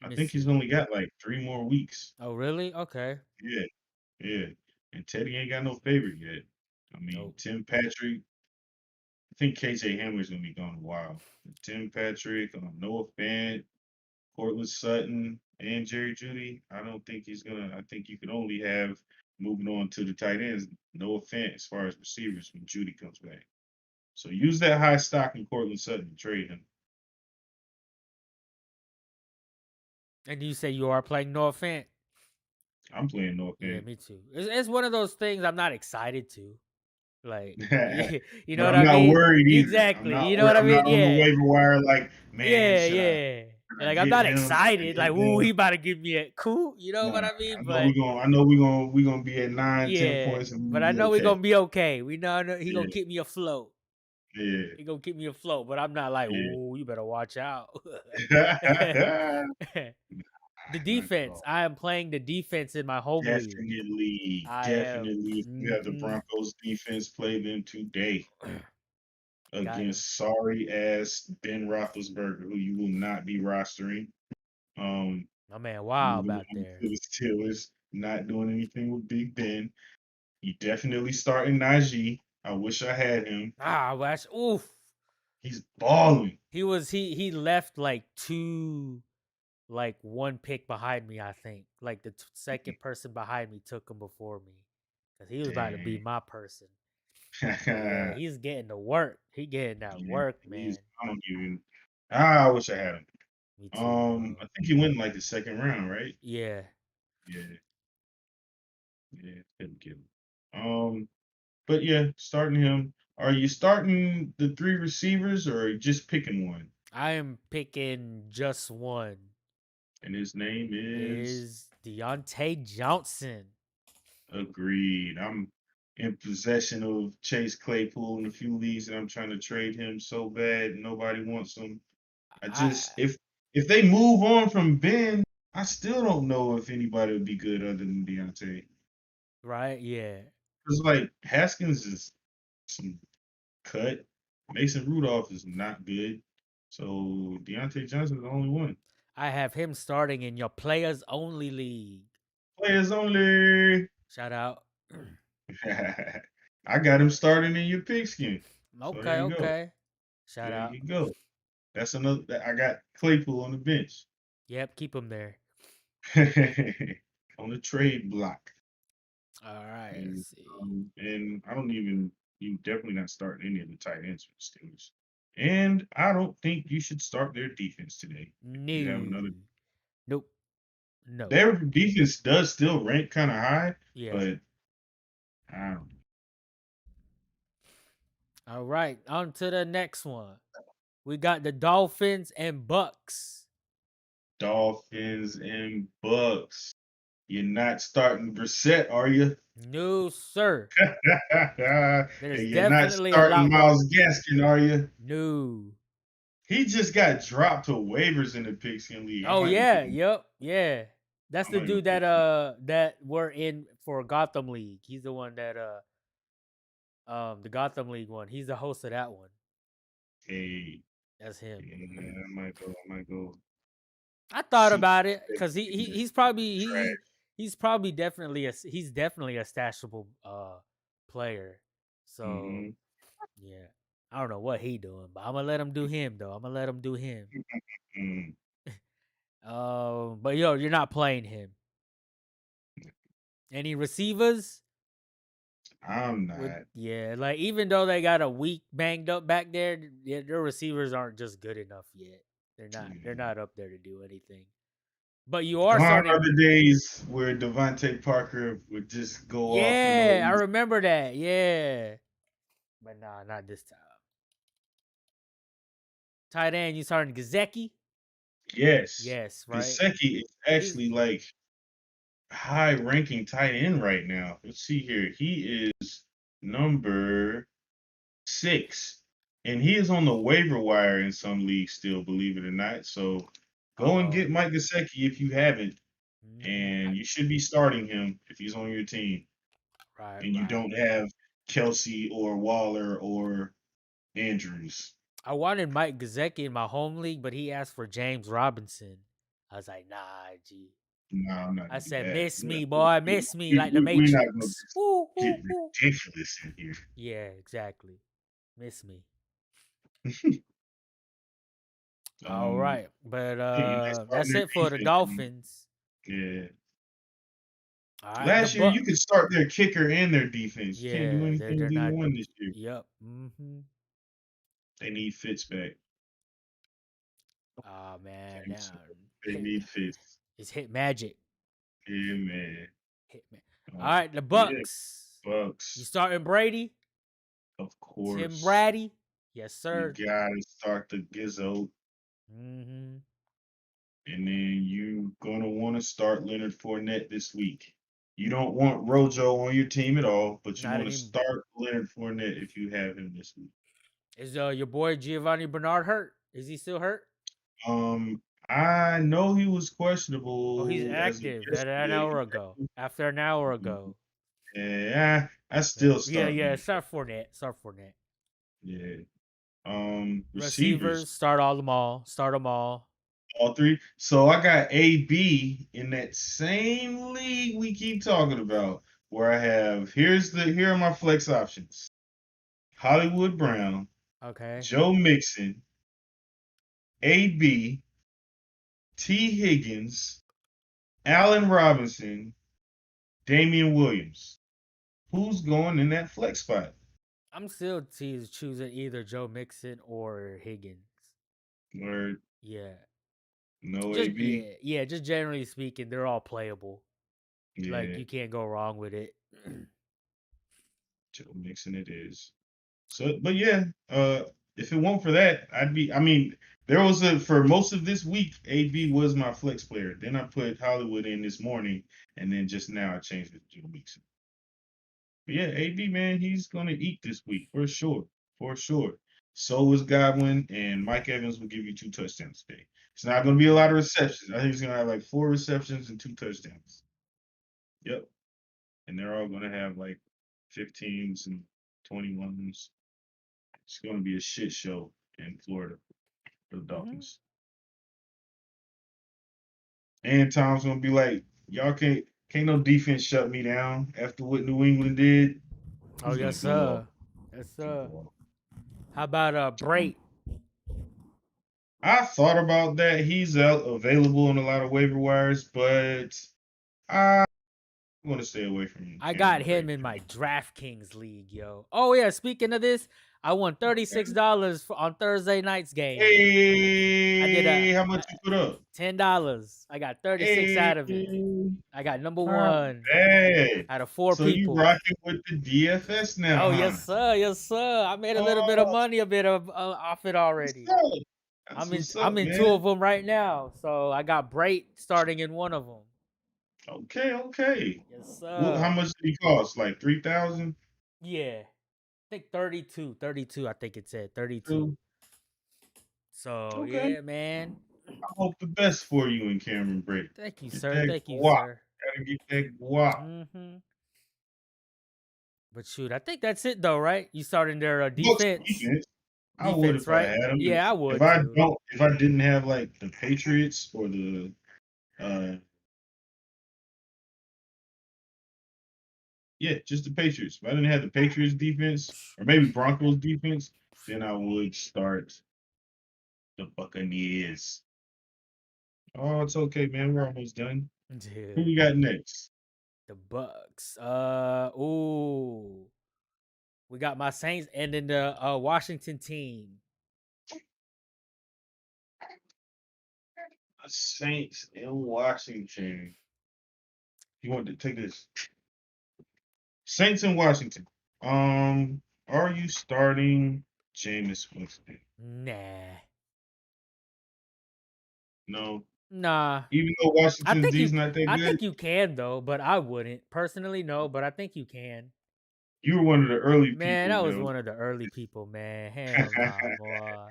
Let
I
me
think he's
see.
only got like 3 more weeks.
Oh, really? Okay.
Yeah, yeah. And Teddy ain't got no favorite yet. I mean,
Nope.
Tim Patrick. I think KJ Hamler's gonna be gone a while. Tim Patrick, Noah Fant, Cortland Sutton, and Jerry Judy. I don't think he's gonna. I think you can only have moving on to the tight ends. Noah Fant as far as receivers when Judy comes back. So use that high stock in Cortland Sutton and trade him.
And you say you are playing Noah Fant?
I'm playing Noah
Yeah,
Fant.
me too. It's one of those things I'm not excited to. Like, you know
But
what
I'm
I
not
mean?
worried either. I'm
Exactly.
not
You know
worried.
what I
I'm not
mean?
on the
Yeah.
waiver wire like, man,
Yeah,
should I
yeah. Like I'm
get
not
him? Should I
excited. Like,
get
ooh,
him?
he about to give me a cool. You know what
Nah,
I mean?
I know
But
we're gonna be at 9, 10
yeah,
points and we're
but
gonna
I
be
know we're
okay.
gonna be okay. We know, I know he gonna
Yeah,
keep me afloat.
yeah,
He gonna keep me afloat. But I'm not like,
yeah.
ooh, you better watch out. The
Not at
defense.
all.
I am playing the defense in my home league.
Definitely,
I am.
definitely. If you have the Broncos defense, play them today
Got him.
against sorry ass Ben Roethlisberger, who you will not be rostering.
My man, wild
Moving
back
on to
there.
the Steelers, not doing anything with Big Ben. You definitely starting Najee. I wish I had him.
Ah, Wash. Oof.
He's balling.
He left like one pick behind me. I think like the second person behind me took him before me because he was about to be
Dang.
my person. But yeah,
Yeah,
he's getting the work. He getting that work, man.
I don't even. I wish I had him.
Me too, bro.
I think he went in like the second round, right?
Yeah,
Yeah, yeah, couldn't get him. But yeah, starting him. Are you starting the three receivers or are you just picking one?
I am picking just one.
And his name is
Is Deontay Johnson.
Agreed. I'm in possession of Chase Claypool in a few leagues, and I'm trying to trade him so bad. Nobody wants him. I
I
just if they move on from Ben, I still don't know if anybody would be good other than Deontay.
right? Yeah.
Because like Haskins is some cut. Mason Rudolph is not good. So Deontay Johnson is the only one.
I have him starting in your players only league.
Players only.
Shout out.
I got him starting in your pigskin. So there
Okay,
you go.
okay. Shout
There
out.
you go. That's another. I got Claypool on the bench.
Yep, keep him there.
On the trade block.
All right,
And,
let's see.
and I don't even. You definitely not starting any of the tight ends for the Steelers. And I don't think you should start their defense today. You have
No.
another.
Nope. No.
Their defense does still rank kind of high,
Yeah.
but I don't.
All right, on to the next one. We got the Dolphins and Bucks.
Dolphins and Bucks. You're not starting Brissett, are you?
No, sir.
And
There's
you're not
definitely a
starting
lot more.
Miles Gaskin, are you?
No.
He just got dropped to waivers in the Pigskin League. I
Oh
might go
yeah,
pick him.
yep, yeah. That's
I
the
might go
dude
pick
that
him.
that we're in for Gotham League. He's the one that the Gotham League one. He's the host of that one.
Hey,
That's him.
yeah, I might go
I thought
see
about it
if
because
he can
he's probably
trash.
he's probably definitely he's definitely a stashable player. So
Mm-hmm.
yeah, I don't know what he doing, but I'm gonna let him do him though. I'm gonna let him do him.
Mm,
But yo, you're not playing him. Any receivers?
I'm
With
not.
yeah, like even though they got a weak banged up back there, their receivers aren't just good enough yet. They're
Yeah.
not up there to do anything. But you are
Gone are
starting.
the days where Devontae Parker would just go off for no
Yeah, I
reason.
remember that. Yeah. But nah, not this time. Tight end, you starting Gazeki?
Yes.
Yes, right?
Gesicki is
He's
actually like high-ranking tight end right now. Let's see here. He is number 6, and he is on the waiver wire in some leagues still, believe it or not. So go and
Uh-oh.
get Mike Gesicki if you haven't,
Mm-hmm.
and you should be starting him if he's on your team,
Right,
and you
right.
don't have Kelsey or Waller or Andrews.
I wanted Mike Gesicki in my home league, but he asked for James Robinson. I was like, nah, G.
No, I'm not
I
gonna do
said,
that.
miss me, boy, miss me, like the
We're not gonna
Matrix. Woo,
get
woo, woo.
ridiculous in here.
Yeah, exactly. Miss me. All
Um,
right, but
hey, you nice
that's
partner
it for the
defense.
Dolphins.
Yeah.
All right, the
Last year, you
Buck.
could start their kicker and their defense. You can't do
Yeah,
anything
they're
with either
not.
one this year.
Yep. Mm-hmm.
They need Fitz back.
Oh man,
James.
now
They
hit.
need Fitz.
It's hit magic.
Yeah, man.
Hit man. All right, the
Yeah,
Bucks. You
Bucks.
starting Brady?
Of
Tim
course.
Brady? Yes,
You
sir.
gotta start the Gizzo,
Mm-hmm.
and then you gonna want to start Leonard Fournette this week. You don't want Rojo on your team at all, but you
Not
want to
any.
start Leonard Fournette if you have him this week.
Is your boy Giovanni Bernard hurt? Is he still hurt?
Um, I know he was
Oh, he's
questionable as of
active. At an
yesterday.
hour ago. After an hour
Mhm.
ago.
Yeah, I
Yeah,
still
yeah,
start
yeah.
Leonard.
Start Fournette. Start Fournette.
Yeah.
Receivers,
Receivers,
start all them all. Start them all.
all three. So I got AB in that same league we keep talking about, where I have here are my flex options: Hollywood Brown,
Okay.
Joe Mixon, AB, T. Higgins, Allen Robinson, Damien Williams. Who's going in that flex spot?
I'm still choosing either Joe Mixon or Higgins.
Or
Yeah.
no
Just
AB?
yeah, yeah, just generally speaking, they're all playable. Like
Yeah,
you can't go wrong with it.
Joe Mixon it is. So, but yeah, if it weren't for that, I mean, there was for most of this week, AB was my flex player. Then I put Hollywood in this morning, and then just now I changed it to Joe Mixon. But yeah, AB, man, he's going to eat this week for sure. For sure. So is Godwin, and Mike Evans will give you 2 touchdowns today. It's not going to be a lot of receptions. I think he's going to have like 4 receptions and 2 touchdowns. Yep. And they're all going to have like 15s and 21s. It's going to be a shit show in Florida for the
Mm-hmm.
Dolphins. And Tom's going to be like, y'all can't no defense shut me down after what New England did.
Oh
He's going
yes,
to go off.
sir. Yes, sir. How about Brait?
I thought about that. He's available in a lot of waiver wires, but I want to stay away from
I got
Cameron
him
Brate.
in my DraftKings league, yo. Oh yeah, speaking of this, I won $36 on Thursday night's game. I did
Hey, how much you put up?
$10. I got 36
Hey,
out of it. I got number
not
one
bad.
out of 4
So you
people.
rocking with the DFS now,
Oh
huh?
yes, sir. Yes, sir. I made a little bit of
Oh,
money, a bit of off it
what's
already.
up? That's what's
I'm
up,
in 2
man.
of them right now. So I got Brait starting in one of them.
Okay, okay.
Yes,
How
sir.
much did he cost? Like 3,000?
Yeah. I think 32. 32, I think it said 32. So
Okay.
yeah, man.
I hope the best for you and Cameron Brate.
Thank you,
Get
sir.
that
Thank you,
guap.
sir.
Gotta get that guap.
Mm-hmm. But shoot, I think that's it though, right? You starting their
Bucks
defense.
defense. I would
Defense,
if I
right?
had him.
Yeah, I
If
would
I
too.
don't, if I didn't have like the Patriots or the uh yeah, just the Patriots. If I didn't have the Patriots defense or maybe Broncos defense, then I would start the Buccaneers. Oh, it's okay, man. We're almost done. Who
Yeah.
we got next?
The Bucks. Ooh. We got my Saints and then the Washington team.
The Saints in Washington. You want to take this? Saints in Washington. Are you starting Jameis Winston?
Nah.
No.
Nah.
Even though
I
Washington's
think
D's
you
not that
I
good,
think you can though, but I wouldn't. Personally, no, but I think you can.
you were one of the early
Man,
people,
I was
though.
one of the early people, man. Hell nah, boy.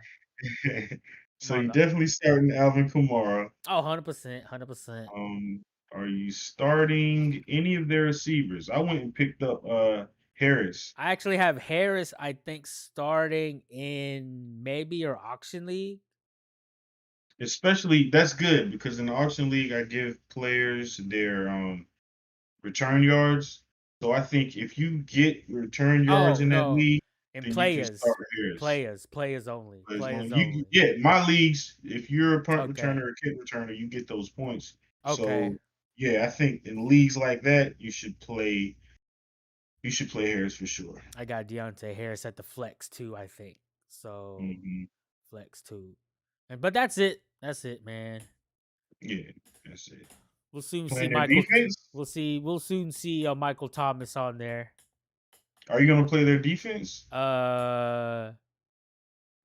I'm
So
on
you
the
definitely starting Alvin Kamara.
Oh, 100%, 100%.
Um, are you starting any of their receivers? I went and picked up Harris.
I actually have Harris, I think, starting in maybe your auction league.
Especially that's good because in the auction league I give players their return yards. So I think if you get return yards
Oh
in that
no.
league,
In
then you can start
players.
Harris.
Players only.
Players
Players
only.
only.
Yeah, my leagues, if you're a punt returner
Okay.
or a kick returner, you get those points.
Okay.
So yeah, I think in leagues like that, you should play Harris for sure.
I got Deontay Harris at the flex too, I think. So
Hmm.
flex too. But that's it. That's it, man.
Yeah, that's it.
We'll soon see
Playing their
Michael.
defense.
We'll soon see Michael Thomas on there.
Are you gonna play their defense?
Uh,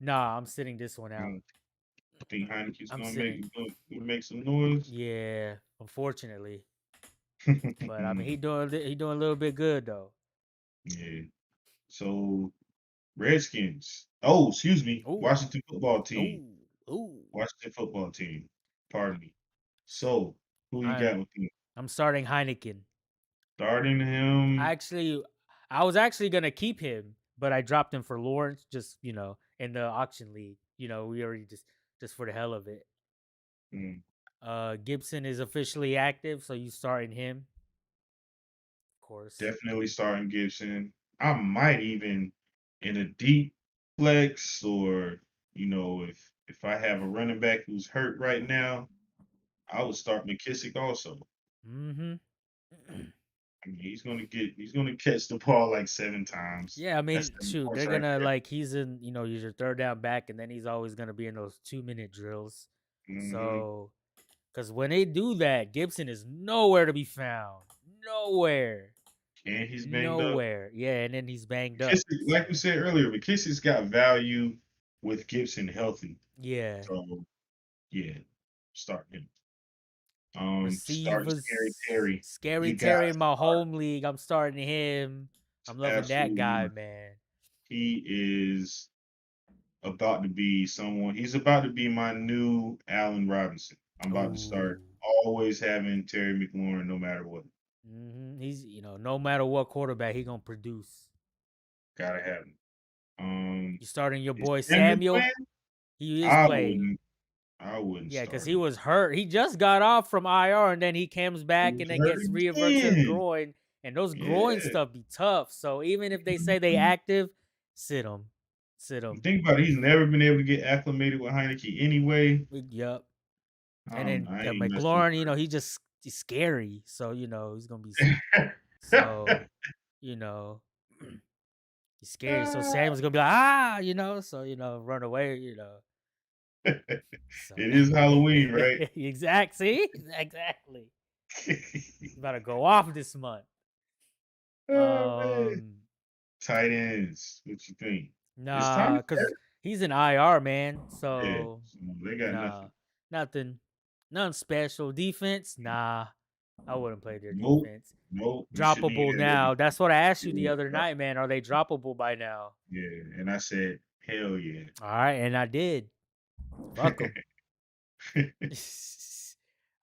nah, I'm sitting this one out.
I think Heineke's
I'm
gonna
sitting.
make some noise.
Yeah, unfortunately, but I mean he doing a little bit good though.
Yeah. So Redskins. Oh, excuse me.
Ooh,
Washington football team.
ooh, ooh.
Washington football team. Pardon me. So who you
I
got with you?
I'm starting Heineken.
Starting
I
him.
actually, I was actually gonna keep him, but I dropped him for Lawrence, just in the auction league. We already just for the hell of it.
Mm,
Gibson is officially active, so you starting him, of course.
definitely starting Gibson. I might even in a deep flex or if I have a running back who's hurt right now, I would start McKissick also.
Mm-hmm.
I mean, he's gonna catch the ball like 7 times.
Yeah, I
That's
mean,
7
shoot,
points
they're
right
gonna
there.
like he's in, he's your third down back, and then he's always gonna be in those 2-minute drills.
Hmm.
So, because when they do that, Gibson is nowhere to be found. Nowhere.
And he's banged up.
Nowhere. Yeah, and then he's banged up.
McKissick, like we
So,
said earlier, McKissick's got value with Gibson healthy.
yeah.
So yeah, start him. Start Scary
Receivers.
Terry.
Scary
You got
Terry in my
start.
home league. I'm starting him. I'm loving that
Absolutely
guy,
must.
man.
He is about to be someone. He's about to be my new Allen Robinson. I'm about to start
Ooh.
always having Terry McLaurin no matter what.
He's, no matter what quarterback, he gonna produce.
Gotta have him. Um,
You starting your
is
boy
Samuel
Samuel?
playing?
He is
I
playing.
wouldn't. I wouldn't
Yeah, because
start
he
him.
was hurt. He just got off from IR and then he comes
He
back
was
and then
hurt
gets reverts his
again.
groin. And those groin
Yeah.
stuff be tough. So even if they say they
Mhm.
active, sit him. Sit
You
him.
think about it, he's never been able to get acclimated with Heineke anyway.
Yep. And then
I ain't messing
McLaurin, he's scary. So, he's gonna be
with
so, you know, he's scary. So
him.
Samuel's gonna be like, so run away. So
It is Halloween, right?
see? Exactly. He's about to go off this month.
Oh man.
Um
Tight ends. What you think? Is
nah,
Thomas
because
hurt?
he's an IR man.
Yeah.
So
So they got
nah.
nothing.
Nothing. Nothing special. Defense, nah. I wouldn't play their
Nope.
defense.
Nope. You shouldn't
Droppable
even have their
now.
defense.
That's what I asked you the
Yeah.
other night, man. Are they droppable by now?
Yeah. And I said, hell yeah.
All right, and I did. Fuck them.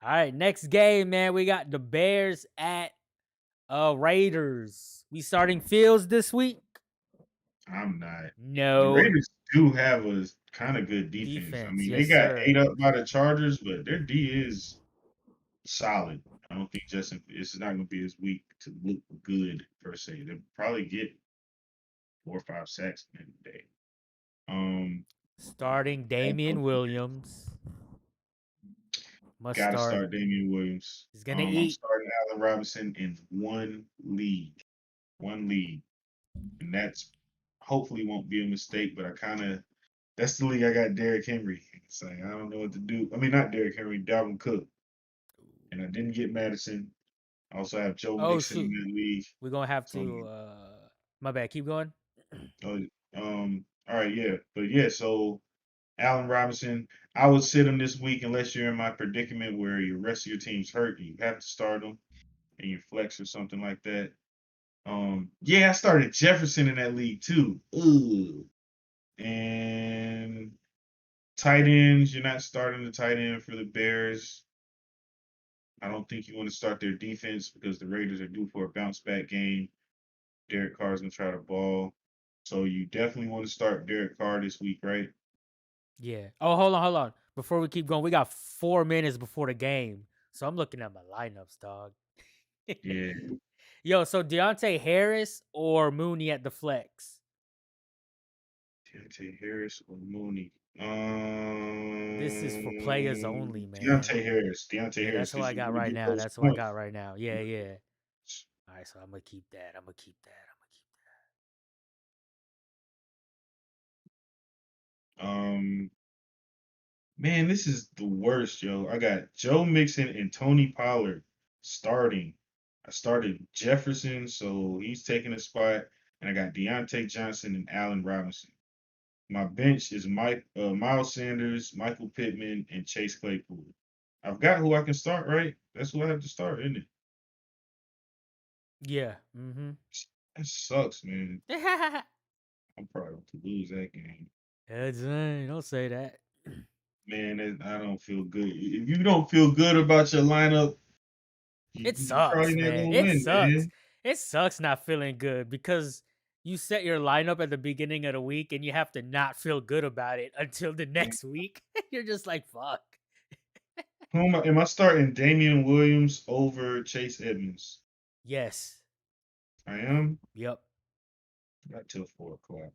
All right, next game, man. We got the Bears at Raiders. We starting Fields this week?
I'm not. The
No.
Raiders do have a kind of good defense. I
Defense,
mean, they
yes,
got ate
sir.
up by the Chargers, but their D is solid. I don't think Justin it's not gonna be as weak to look good per se. They'll probably get 4 or 5 sacks in a day. Um,
Starting Damien Williams. Must
gotta
start.
start Damien Williams.
He's gonna
I'm
eat.
starting Allen Robinson in one league, and that's hopefully won't be a mistake. But that's the league I got Derrick Henry. It's like I don't know what to do. I mean, not Derrick Henry, Dalvin Cook, and I didn't get Madison. I also have Joe
Oh
Mixon in
shoot.
that league.
We're gonna have
So
to my bad, keep going.
all right, yeah, but yeah, so Allen Robinson. I would sit him this week unless you're in my predicament where your rest of your team's hurt. You have to start him and you flex or something like that. Yeah, I started Jefferson in that league too. Ooh. And tight ends, you're not starting the tight end for the Bears. I don't think you want to start their defense because the Raiders are due for a bounce back game. Derek Carr's gonna try to ball. So you definitely want to start Derek Carr this week, right?
Yeah. Oh, hold on. Before we keep going, we got 4 minutes before the game, so I'm looking at my lineups, dog.
Yeah.
Yo, so Deontay Harris or Mooney at the flex?
Deontay Harris or Mooney.
This is for players only, man.
Deontay Harris. Deontay
Yeah,
Harris
that's what
because
I
you're
got
gonna
right
get
now.
those
That's what I got
points.
right now. Yeah, yeah. All right, so I'm gonna keep that. I'm gonna keep that. I'm gonna keep
Um, man, this is the worst, yo. I got Joe Mixon and Tony Pollard starting. I started Jefferson, so he's taking a spot, and I got Deontay Johnson and Allen Robinson. My bench is Miles Sanders, Michael Pittman, and Chase Claypool. I've got who I can start, right? That's who I have to start, isn't it?
that. Yeah. Mm-hmm.
That sucks, man.
Yeah,
I'm probably going to lose that game.
don't say that.
Man, I don't feel good. If you don't feel good about your lineup,
It
you
sucks,
probably not
man.
gonna
It
win,
sucks.
man.
It sucks not feeling good because you set your lineup at the beginning of the week and you have to not feel good about it until the next week. You're just like, fuck.
Am I starting Damien Williams over Chase Edmonds?
Yes.
I am.
Yep.
Not till 4 o'clock.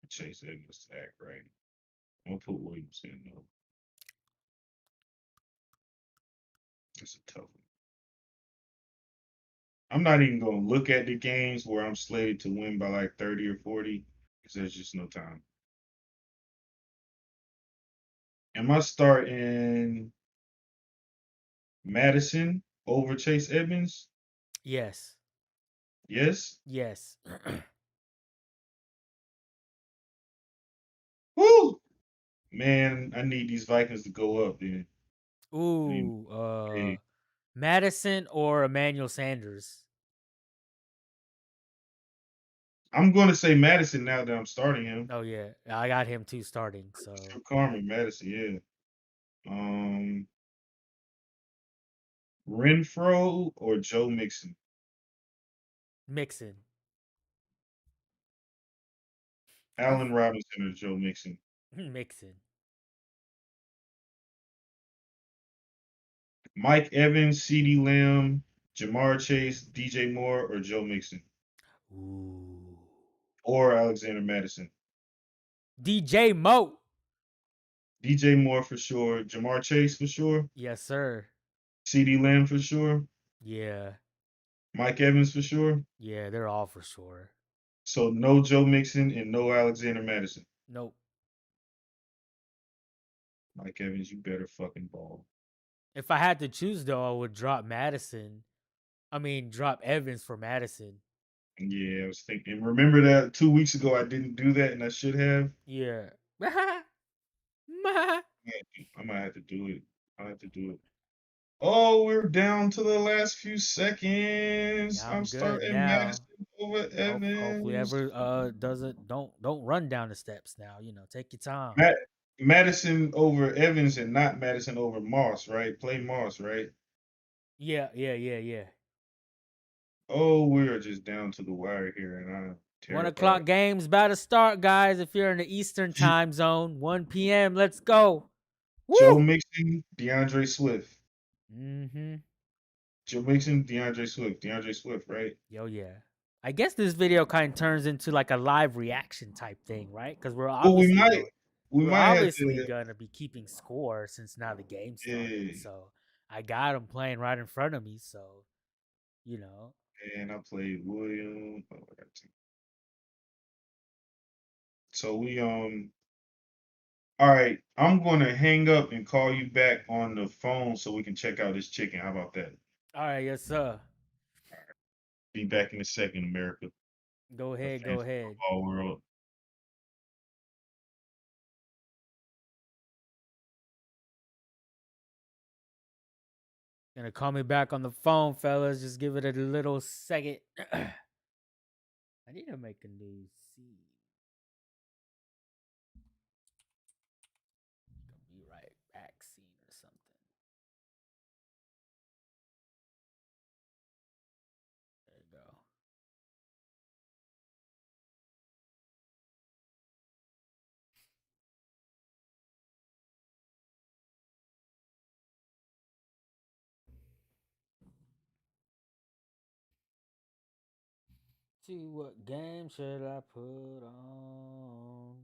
Chase Edmonds to act right. I'm gonna put Williams in though. That's a tough one. I'm not even gonna look at the games where I'm slated to win by like 30 or 40 because there's just no time. Am I starting Madison over Chase Edmonds?
Yes.
Yes.
Yes.
Woo! Man, I need these Vikings to go up, then. I need,
Ooh,
hey,
Madison or Emmanuel Sanders?
I'm going to say Madison now that I'm starting him.
Oh yeah, I got him too starting. So
True Karma, Madison, yeah. Renfro or Joe Mixon?
Mixon. I
Allen Robinson or Joe Mixon?
Mixon.
Mike Evans, CeeDee Lamb, Jamar Chase, DJ Moore, or Joe Mixon?
Ooh.
Or Alexander Madison?
DJ Mo.
DJ Moore for sure. Jamar Chase for sure.
Yes, sir.
CeeDee Lamb for sure.
Yeah.
Mike Evans for sure.
Yeah, they're all for sure.
So no Joe Mixon and no Alexander Madison.
Nope.
Mike Evans, you better fucking ball.
If I had to choose though, I would drop Madison. I mean, drop Evans for Madison.
Yeah, I was thinking. Remember that 2 weeks ago I didn't do that and I should have.
Yeah.
I might have to do it. I have to do it. Oh, we're down to the last few seconds.
Yeah,
I'm
I'm good
starting
now.
Madison over
Hopefully,
Evans.
ever doesn't don't run down the steps now. Take your time.
Matt, Madison over Evans and not Madison over Moss, right? Play Moss, right?
Yeah.
Oh, we're just down to the wire here, and I'm
1 o'clock
terrified.
game's about to start, guys. If you're in the Eastern time zone, 1 p.m. Let's go.
Joe
Woo!
Mixon, DeAndre Swift.
Mm-hmm.
Joe Mixon, DeAndre Swift. DeAndre Swift, right?
Yo, yeah. I guess this video kind of turns into like a live reaction type thing, right? Because
Well, we
we're
might have
obviously
to.
gonna be keeping score since now the game started.
Yeah,
So I got him playing right in front of me. So you know,
and I played William. Oh, I got to. So all right, I'm gonna hang up and call you back on the phone so we can check out this chicken. How about that?
all right, yes, sir.
Be back in a second, America,
Go
the
ahead, go
fantasy
ahead.
football world.
Gonna call me back on the phone, fellas. Just give it a little second. I need to make a new scene. Gonna be right back scene or something. There you go. See what game should I put on?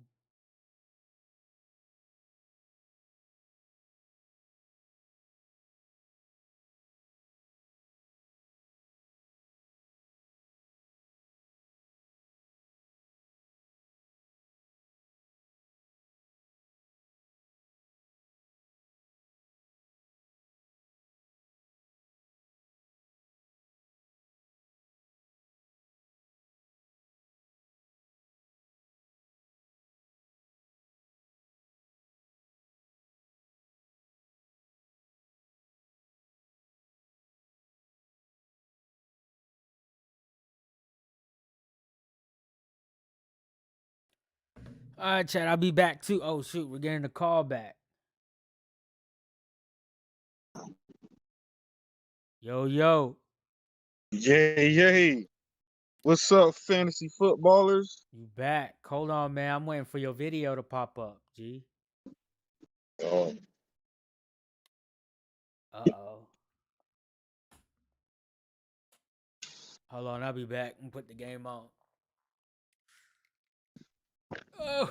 All right, Chad. I'll be back too. Oh shoot, we're getting a call back. Yo, yo.
Yay, yay. What's up, fantasy footballers?
You back. Hold on, man. I'm waiting for your video to pop up, G.
Oh,
Uh-oh. Hold on, I'll be back and put the game on. Oh.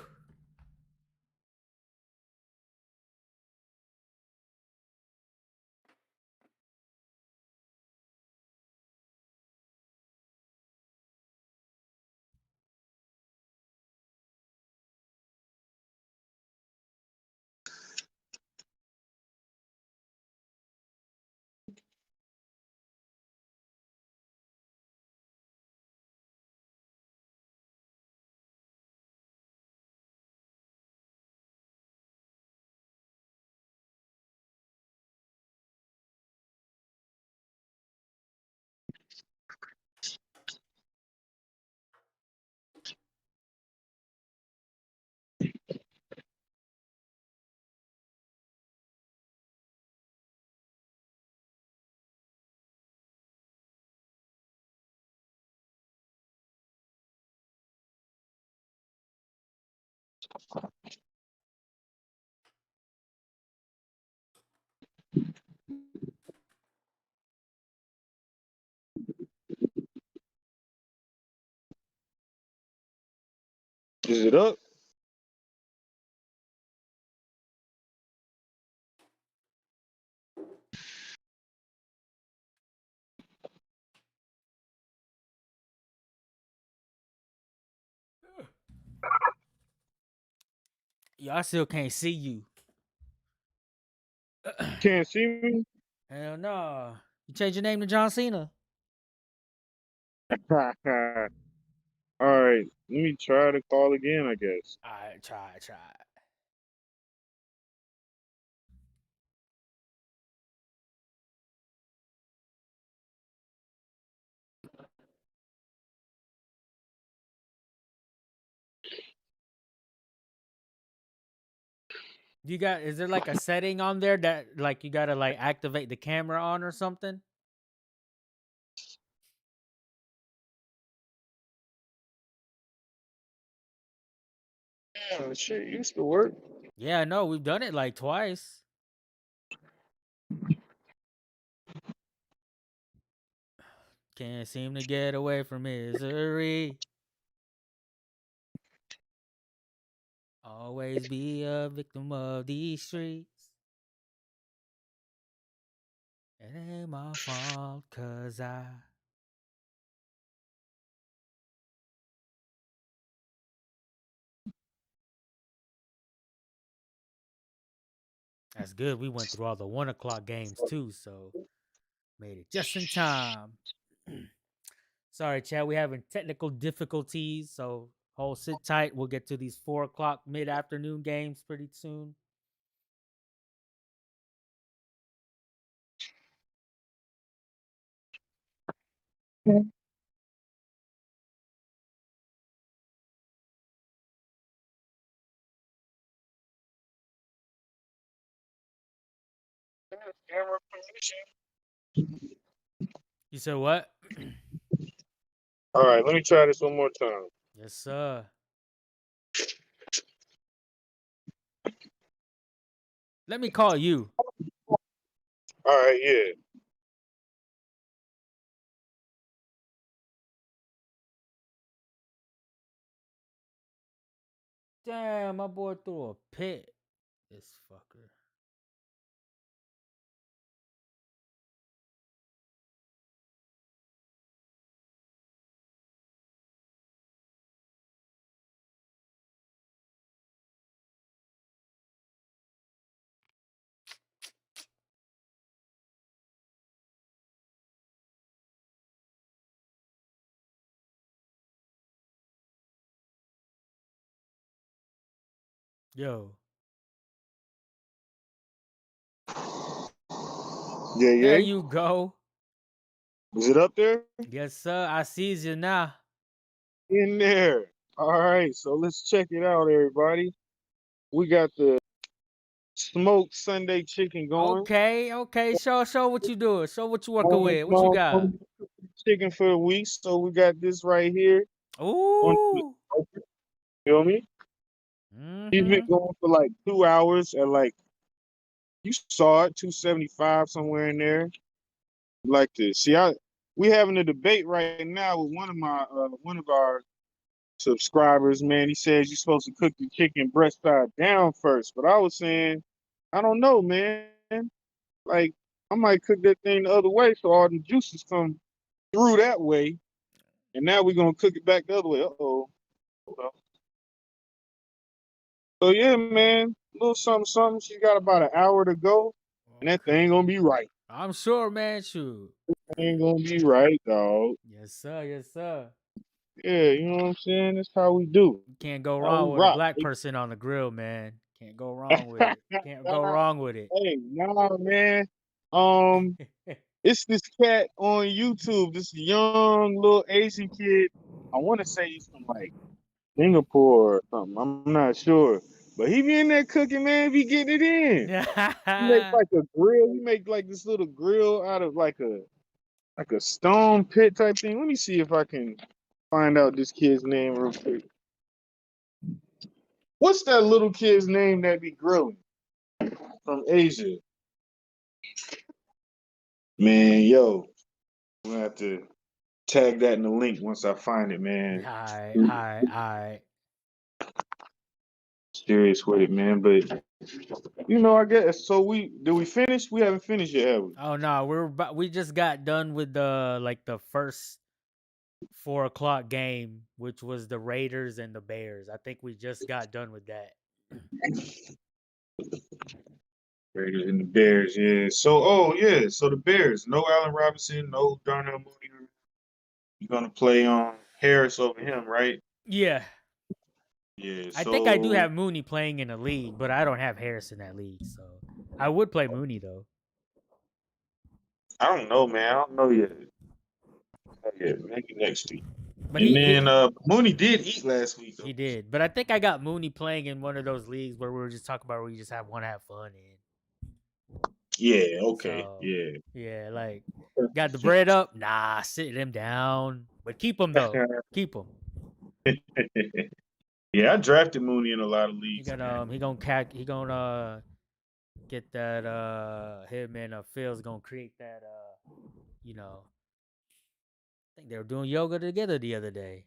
is it up?
Yo, I still can't see you.
Can't see me?
Hell no. You change your name to John Cena.
All right, let me try to call again, I guess.
All right, try. Is there like a setting on there that like you gotta like activate the camera on or something?
Yeah, shit used to work.
Yeah, I know. We've done it like twice. Can't seem to get away from misery. Always be a victim of these streets. It ain't my fault, cause That's good. We went through all the 1:00 games too, so made it just in time. Sorry, Chad. We having technical difficulties, so hold sit tight. We'll get to these 4:00 mid-afternoon games pretty soon. You said what?
All right, let me try this one more time.
Yes, sir. Let me call you.
All right, yeah.
Damn, my boy threw a pick. This fucker. Yo.
Yeah,
There
yeah.
you go.
Is it up there?
Yes, sir. I sees you now.
In there. All right, so let's check it out, everybody. We got the smoked Sunday chicken going.
Okay. Show what you doing. Show what you working with. What you got?
Chicken for the week. So we got this right here.
Ooh.
You feel me? He's been
Mm-hmm.
going for like 2 hours at like, you saw it, 275 somewhere in there. Like to see, we having a debate right now with one of our subscribers. Man, he says you're supposed to cook the chicken breast side down first, but I was saying, I don't know, man. Like I might cook that thing the other way so all the juices come through that way, and now we're gonna cook it back the other way. Uh-oh. So yeah, man, a little something, something. She's got about an hour to go, and that thing gonna be right.
I'm sure, man. Shoot.
Ain't gonna be right, dog.
Yes, sir. Yes, sir.
Yeah, you know what I'm saying? That's how we do.
You can't go
How
wrong
we
with a
rock.
black person on the grill, man. Can't go wrong with it. Can't go wrong with it.
Hey, nah, man. It's this cat on YouTube, this young little Asian kid. I want to say he's from like Singapore or something. I'm not sure. But he be in there cooking, man. Be getting it in. He make like a grill. He make like this little grill out of like a stone pit type thing. Let me see if I can find out this kid's name real quick. What's that little kid's name that be grilling from Asia? Man, yo, I'm gonna have to tag that in the link once I find it, man.
Alright.
Serious with it, man. But I guess so. Did we finish? We haven't finished yet, have we?
Oh no, we just got done with the first 4 o'clock game, which was the Raiders and the Bears. I think we just got done with that.
Raiders and the Bears, yeah. So the Bears, no Allen Robinson, no Darnell Mooney. You're gonna play on Harris over him, right?
Yeah.
Yeah.
I think I do have Mooney playing in a league, but I don't have Harris in that league, so I would play Mooney though.
I don't know, man. I don't know yet. Yeah, maybe next week.
But
Mooney did eat last week, though.
He did, but I think I got Mooney playing in one of those leagues where we were just talking about where you just want to have fun in.
Yeah. Okay.
So,
yeah.
Yeah, like got the bread up. Nah, sit him down, but keep him though. Keep him.
Yeah, I drafted Mooney in a lot of leagues.
He gonna get that him and Phil's gonna create that I think they were doing yoga together the other day.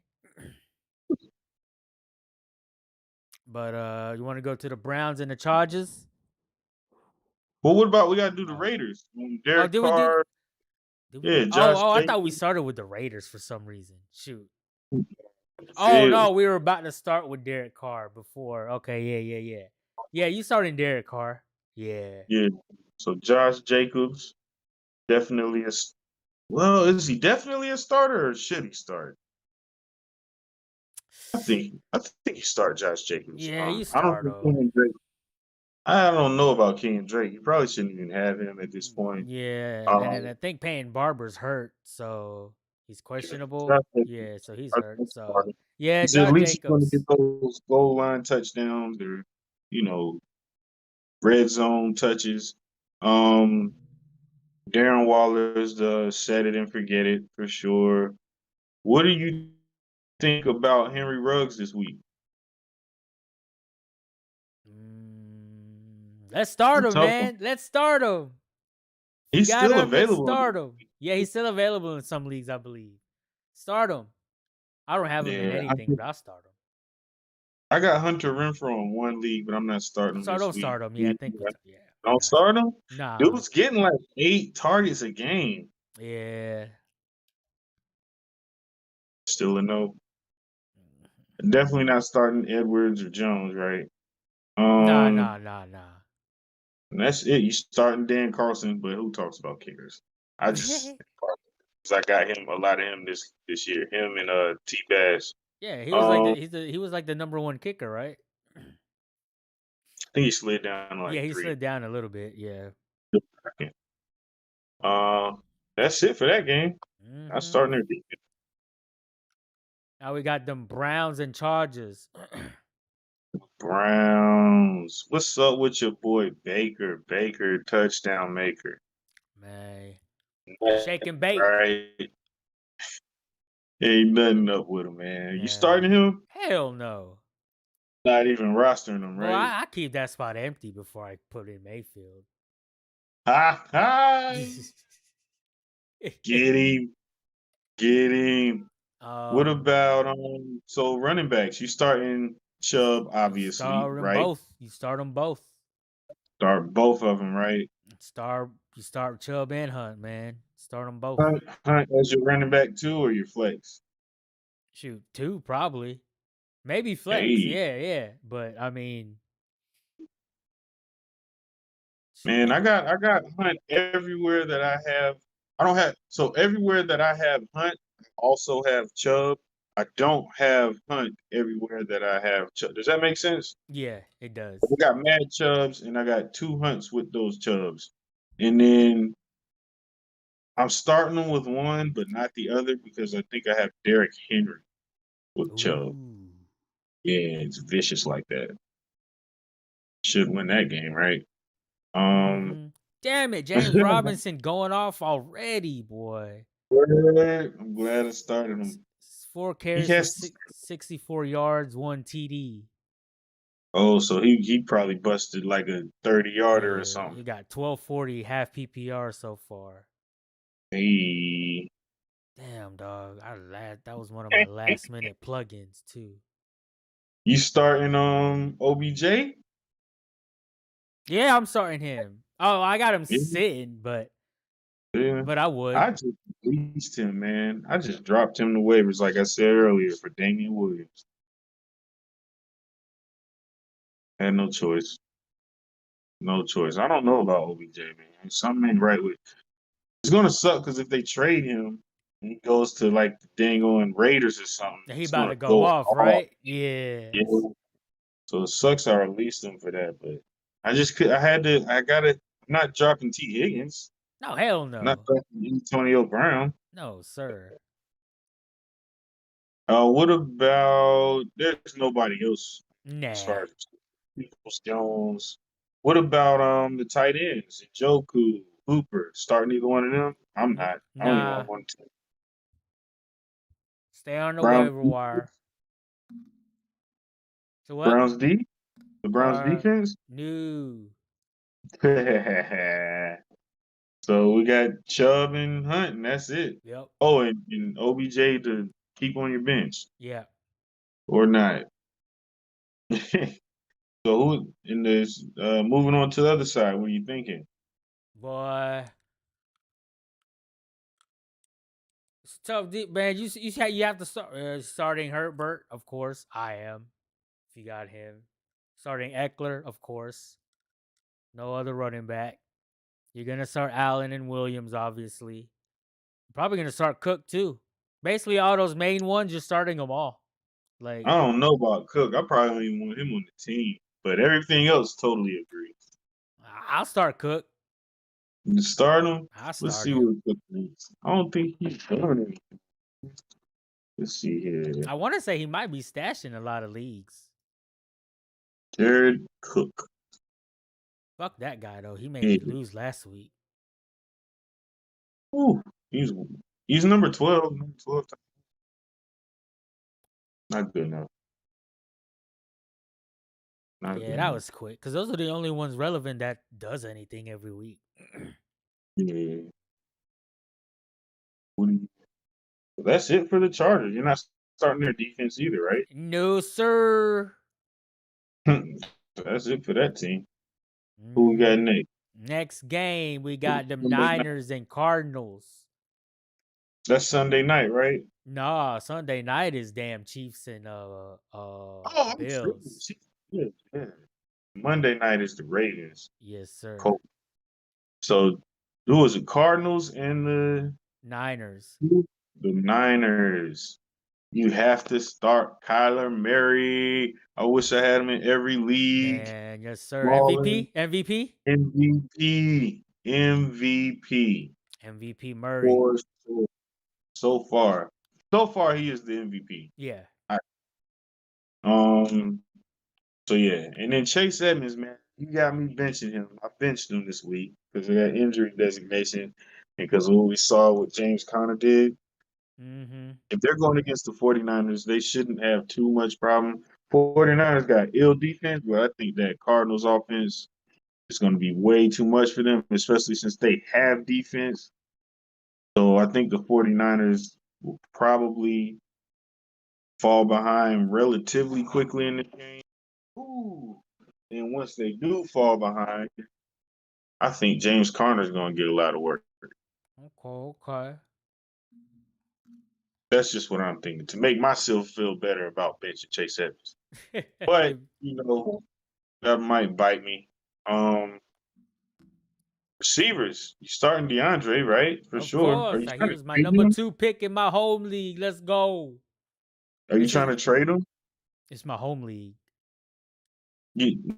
But you want to go to the Browns and the Chargers?
Well, what about we got to do the Raiders? Derek Carr. Josh
I
Jacobs.
thought we started with the Raiders for some reason. Shoot. Oh no, we were about to start with Derek Carr before. Okay, yeah. Yeah, you started Derek Carr. Yeah.
Yeah. So Josh Jacobs, definitely is he definitely a starter or should he start? I think he start Josh Jacobs.
Yeah, you start him.
I don't know about King Drake. You probably shouldn't even have him at this point.
Yeah, and I think Payne Barber's hurt, so He's questionable.
Josh Jacobs.
Yeah, so he's
I
hurt.
think
So
starting.
yeah,
He's at
Josh
least going to
Jacobs.
get those goal line touchdowns or, red zone touches. Darren Waller's the set it and forget it for sure. What do you think about Henry Ruggs this week?
Let's start
You
him,
tough.
man. Let's start him. You
He's
got
still
him. Let's
available.
start him. Yeah, he's still available in some leagues, I believe. Start him. I don't have him in
Yeah,
anything, but I'll start him.
I got Hunter Renfrow in one league, but I'm not starting him
So
this
don't
week.
start him. Yeah, I think yeah.
Don't start him?
Nah.
Dude's getting like 8 targets a game.
Yeah.
Still a no. Definitely not starting Edwards or Jones, right?
Nah.
And that's it. You starting Dan Carlson, but who talks about kickers? I just I got him a lot of him this year. Him and T Bass.
Yeah, he was he was like the number one kicker, right?
I think he slid down like
yeah, he
3.
slid down a little bit. Yeah.
That's it for that game. I'm starting their defense.
Now we got them Browns and Chargers.
Browns. What's up with your boy Baker? Baker, touchdown maker.
Man. Shake and bake.
Right. Ain't nothing up with him, man.
Yeah.
You starting him?
Hell no.
Not even rostering him,
Well,
right?
I keep that spot empty before I put in Mayfield.
Ha! Get him. Get him. What about so running backs? You starting Chubb, obviously, right?
Both. You start them both.
Start both of them, right?
You start Chubb and Hunt, man. Start them both.
Hunt as your running back 2 or your flex?
Shoot, 2 probably. Maybe flex.
Hey.
Yeah. But I mean,
man, I got Hunt everywhere that I have. I don't have so everywhere that I have Hunt, I also have Chubb. I don't have Hunt everywhere that I have Chubb. Does that make sense?
Yeah, it does.
I got mad Chubbs and I got 2 Hunts with those Chubbs. And then I'm starting them with one, but not the other because I think I have Derrick Henry with Chubb. Yeah, it's vicious like that. Should win that game, right?
Damn it, James Robinson going off already, boy.
I'm glad I started him.
4 carries for 64 yards, 1 TD.
Oh, so he probably busted like a 30-yarder or something.
He got 1240 half PPR so far.
Hey.
Damn, dog. That was one of my last minute plugins too.
You starting OBJ?
Yeah, I'm starting him. Oh, I got him sitting, but I would.
I just released him, man. I just dropped him to waivers, like I said earlier, for Damien Williams. Had no choice. No choice. I don't know about OBJ, man. Something ain't right with it. It's gonna suck because if they trade him and he goes to like the dang on Raiders or something,
he about to go off, right? Yeah.
So it sucks I released him for that, but I'm not dropping T. Higgins.
No, hell no.
I'm not dropping Antonio Brown.
No, sir.
What about there's nobody else
as
far as Jones. What about the tight ends? Njoku, Hooper, starting either one of them? I'm not. I don't even want to.
Stay on the waiver wire. So what?
Browns D? The Browns defense?
No.
So we got Chubb and Hunt, and that's it.
Yep.
Oh, and OBJ to keep on your bench.
Yeah.
Or not. So who in this moving on to the other side, what are you thinking?
Boy. It's tough, man. You have to start starting Herbert, of course. I am. If you got him. Starting Eckler, of course. No other running back. You're gonna start Allen and Williams, obviously. You're probably gonna start Cook too. Basically, all those main ones, you're starting them all. Like
I don't know about Cook. I probably don't even want him on the team, but everything else totally agree.
I'll start Cook.
You start him.
I'll start
Let's see
him.
what Cook is. I don't think he's doing anything. Let's see here.
I want to say he might be stashing a lot of leagues.
Jared Cook.
Fuck that guy though. He made me lose last week.
Ooh, he's number 12. Number 12. Not good enough.
Yeah, that was quick because those are the only ones relevant that does anything every week.
Yeah. That's it for the Chargers. You're not starting their defense either, right?
No, sir.
That's it for that team. Who we got next?
Next game, we got the Niners and Cardinals.
That's Sunday night, right?
Nah, Sunday night is damn Chiefs and Bills.
Yeah. Monday night is the Ravens.
Yes, sir.
Cool. So, who was it? Cardinals and the
Niners.
The Niners. You have to start Kyler Murray. I wish I had him in every league.
Man, yes, sir. MVP? MVP Murray.
So far, he is the MVP.
Yeah.
So yeah, and then Chase Edmonds, man, you got me benching him. I benched him this week because of that injury designation, and because of what we saw what James Conner did. If they're going against the 49ers, they shouldn't have too much problem. 49ers got ill defense, but I think that Cardinals offense is going to be way too much for them, especially since they have defense. So I think the 49ers will probably fall behind relatively quickly in the game. Ooh. And once they do fall behind, I think James Conner is going to get a lot of work.
Okay.
That's just what I'm thinking to make myself feel better about benching Chase Edmonds. But, that might bite me. Receivers, you starting DeAndre, right? For sure.
Of course. He was my number 2 pick in my home league. Let's go.
Are you trying to trade him?
It's my home league.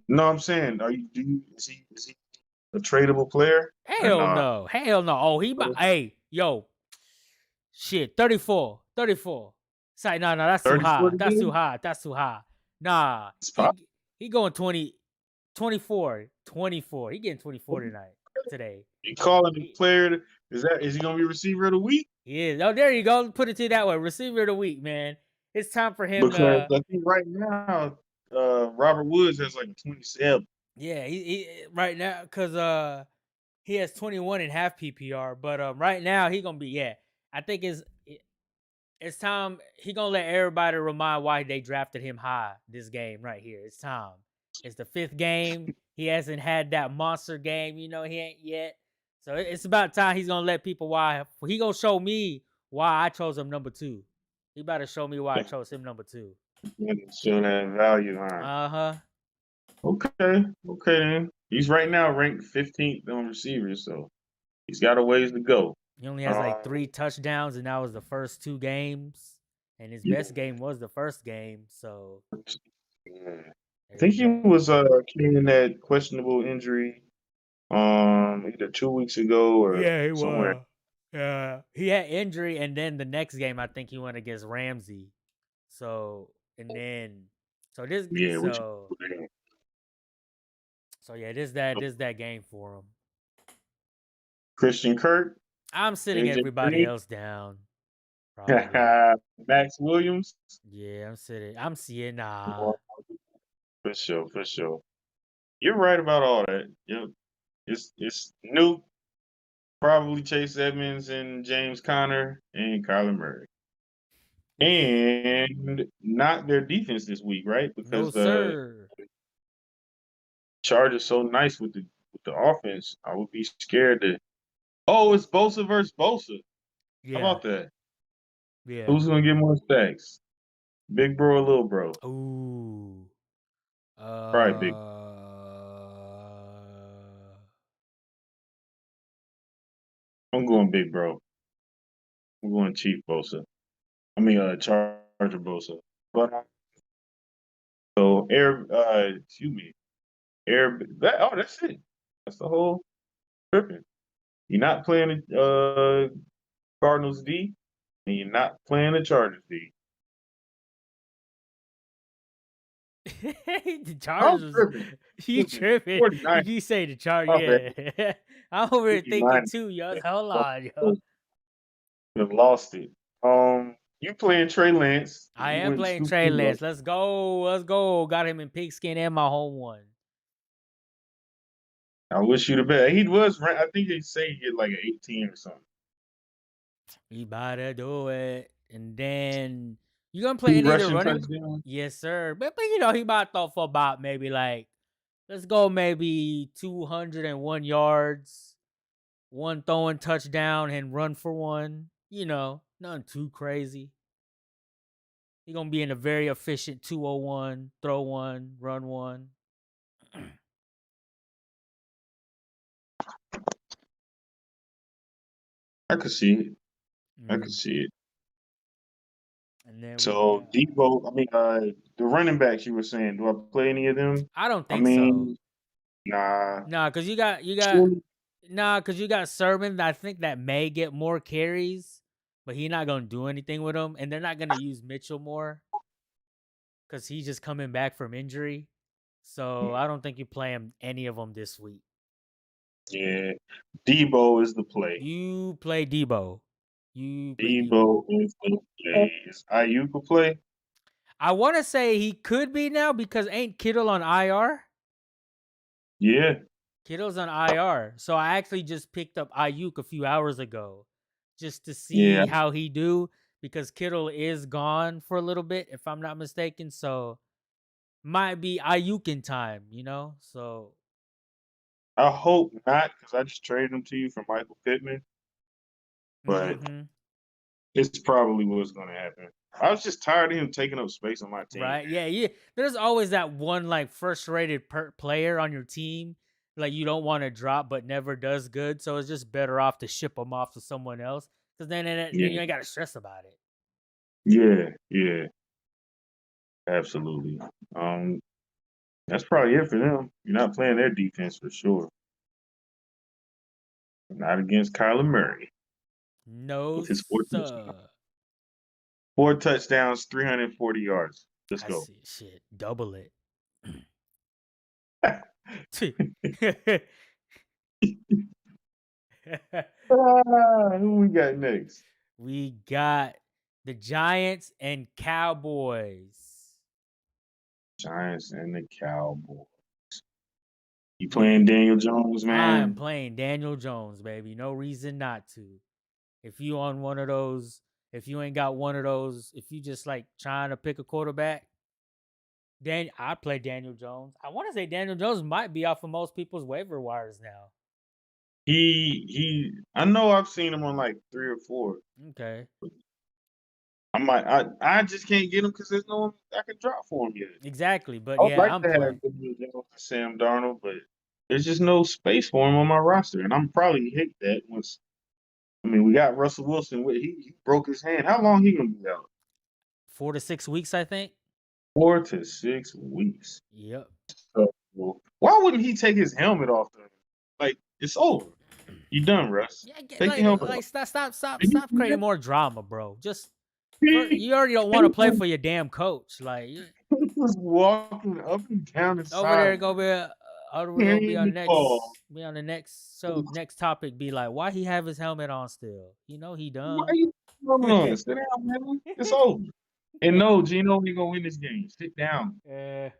No, I'm saying, is he a tradable player?
Hell no. Oh, hey, yo. Shit, 34. Say, no, that's too high. That's too high. Nah. He going 24. He getting 24 today.
You calling the player? Is he gonna be receiver of the week?
Yeah. Oh, there you go. Put it to you that way. Receiver of the week, man. It's time for him
because I think right now, Robert Woods has like 27.
Yeah, he right now because he has 21 in half PPR, but right now he gonna be I think it's time he gonna let everybody remind why they drafted him high this game right here. It's time. It's the 5th game. He hasn't had that monster game, he ain't yet. So it's about time he's gonna let people why he gonna show me why I chose him number 2. He about to show me why I chose him number 2.
Show that value, huh? Okay then. He's right now ranked 15th on receivers, so he's got a ways to go.
He only has like 3 touchdowns, and that was the first 2 games. And his best game was the first game, so.
I think he was carrying that questionable injury either 2 weeks ago or somewhere.
Yeah, he had injury, and then the next game I think he went against Ramsey. So this is that game for him.
Christian Kirk.
I'm sitting everybody else down.
Max Williams.
Yeah, I'm seeing nah.
For sure. You're right about all that. Yep. It's Nuke, probably Chase Edmonds and James Conner and Kyler Murray. And not their defense this week, right? Because Chargers so nice with the offense. I would be scared to. Oh, it's Bosa versus Bosa.
Yeah.
How about that?
Yeah.
Who's gonna get more stacks? Big bro or little bro?
Ooh.
Probably big. I'm going big bro. I'm going Chief Bosa. I mean Charger Bosa. But so that's it. That's the whole tripping. You're not playing Cardinals D,
and you're not playing the Chargers, D.
The
I'm
Chargers was
tripping.
you tripping.
49.
You say the
My
Chargers,
bad.
yeah. I'm over here thinking
49.
too, yo. Hold on, yo.
Have lost it. You playing Trey Lance.
I
You
am
went
playing
stupid
Trey
low.
Lance. Let's go. Let's go. Got him in pigskin and my home one.
I wish you the best. He was I think they say he get like an 18 or something.
You better do it. And then you gonna play
2
any of the
rushing
running?
touchdowns.
Yes, sir. But you know, he might throw for about maybe like, let's go maybe 201 yards, 1 throwing touchdown and run for 1. You know, nothing too crazy. He's gonna be in a very efficient 201, throw 1, run 1.
I could see it. I
Mm.
could see it.
And then
So Debo, the running backs you were saying, do I play any of them?
I don't
I
think so.
mean, nah.
Nah, cause you got
Surely-
cause you got Sermon. I think that may get more carries, but he's not gonna do anything with them, and they're not gonna use Mitchell more, cause he's just coming back from injury. So I don't think you play him any of them this week.
Yeah, Debo is the play.
You play Debo.
Debo is the play. Is Ayuk a play?
I want to say he could be now because ain't Kittle on IR?
Yeah.
Kittle's on IR. So I actually just picked up Ayuk a few hours ago just to see how he do, because Kittle is gone for a little bit, if I'm not mistaken. So might be Ayuk in time, you know? So
I hope not, because I just traded him to you for Michael Pittman. But it's probably what's going to happen. I was just tired of him taking up space on my team.
Right? Yeah. There's always that one like first-rated player on your team like you don't want to drop but never does good. So it's just better off to ship him off to someone else, because then you ain't got to stress about it.
Yeah. Absolutely. That's probably it for them. You're not playing their defense for sure. Not against Kyler Murray.
No,
with his 4 touchdowns, 340 yards. Let's go.
Shit, double it.
Who we got next?
We got the Giants and Cowboys.
Giants and the Cowboys. You playing Daniel Jones, man?
I'm playing Daniel Jones, baby. No reason not to. If you on one of those, if you ain't got one of those, if you just like trying to pick a quarterback, then I play Daniel Jones. I want to say Daniel Jones might be off of most people's waiver wires now.
I know I've seen him on like 3 or 4.
Okay.
I just can't get him because there's no one I can drop for him yet.
Exactly, but
I'd like
I'm
to
playing
have Sam Darnold, but there's just no space for him on my roster, and I'm probably hate that once. I mean, we got Russell Wilson. He broke his hand. How long he gonna be out?
4 to 6 weeks, I think.
4 to 6 weeks.
Yep.
So, why wouldn't he take his helmet off? Like, it's over. You done, Russ?
Yeah,
take your helmet off.
Stop creating more drama, bro. Just you already don't want to play for your damn coach. Like,
he was walking up and down the side.
Over there, go be on the next next topic. Be like, why he have his helmet on still? You know he done.
Why you on? Sit down, man. It's over. And no, Gino, we gonna win this game. Sit down. That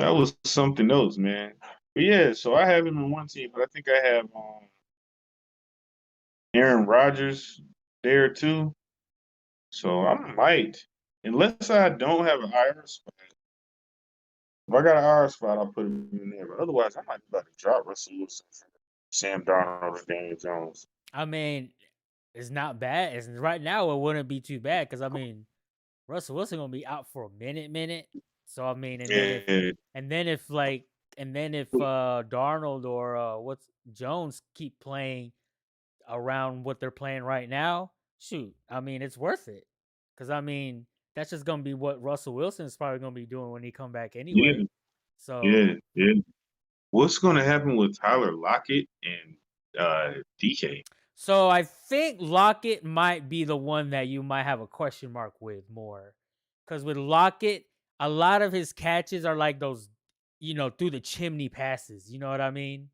was something else, man. But yeah, so I have him in one team, but I think I have Aaron Rodgers there too. So I might, unless I don't have an IR spot. If I got an IR spot, I'll put him in there. But otherwise, I might be about to drop Russell Wilson for Sam Darnold or Daniel Jones.
I mean, it's not bad. Right now, it wouldn't be too bad because I mean, Russell Wilson gonna be out for a minute. So I mean, and then if Darnold or Jones keep playing around what they're playing right now, shoot, I mean, it's worth it. Because I mean, that's just gonna be what Russell Wilson is probably gonna be doing when he come back anyway.
Yeah.
So
yeah. What's gonna happen with Tyler Lockett and DK?
So I think Lockett might be the one that you might have a question mark with more. Because with Lockett, a lot of his catches are like those, through the chimney passes. You know what I mean?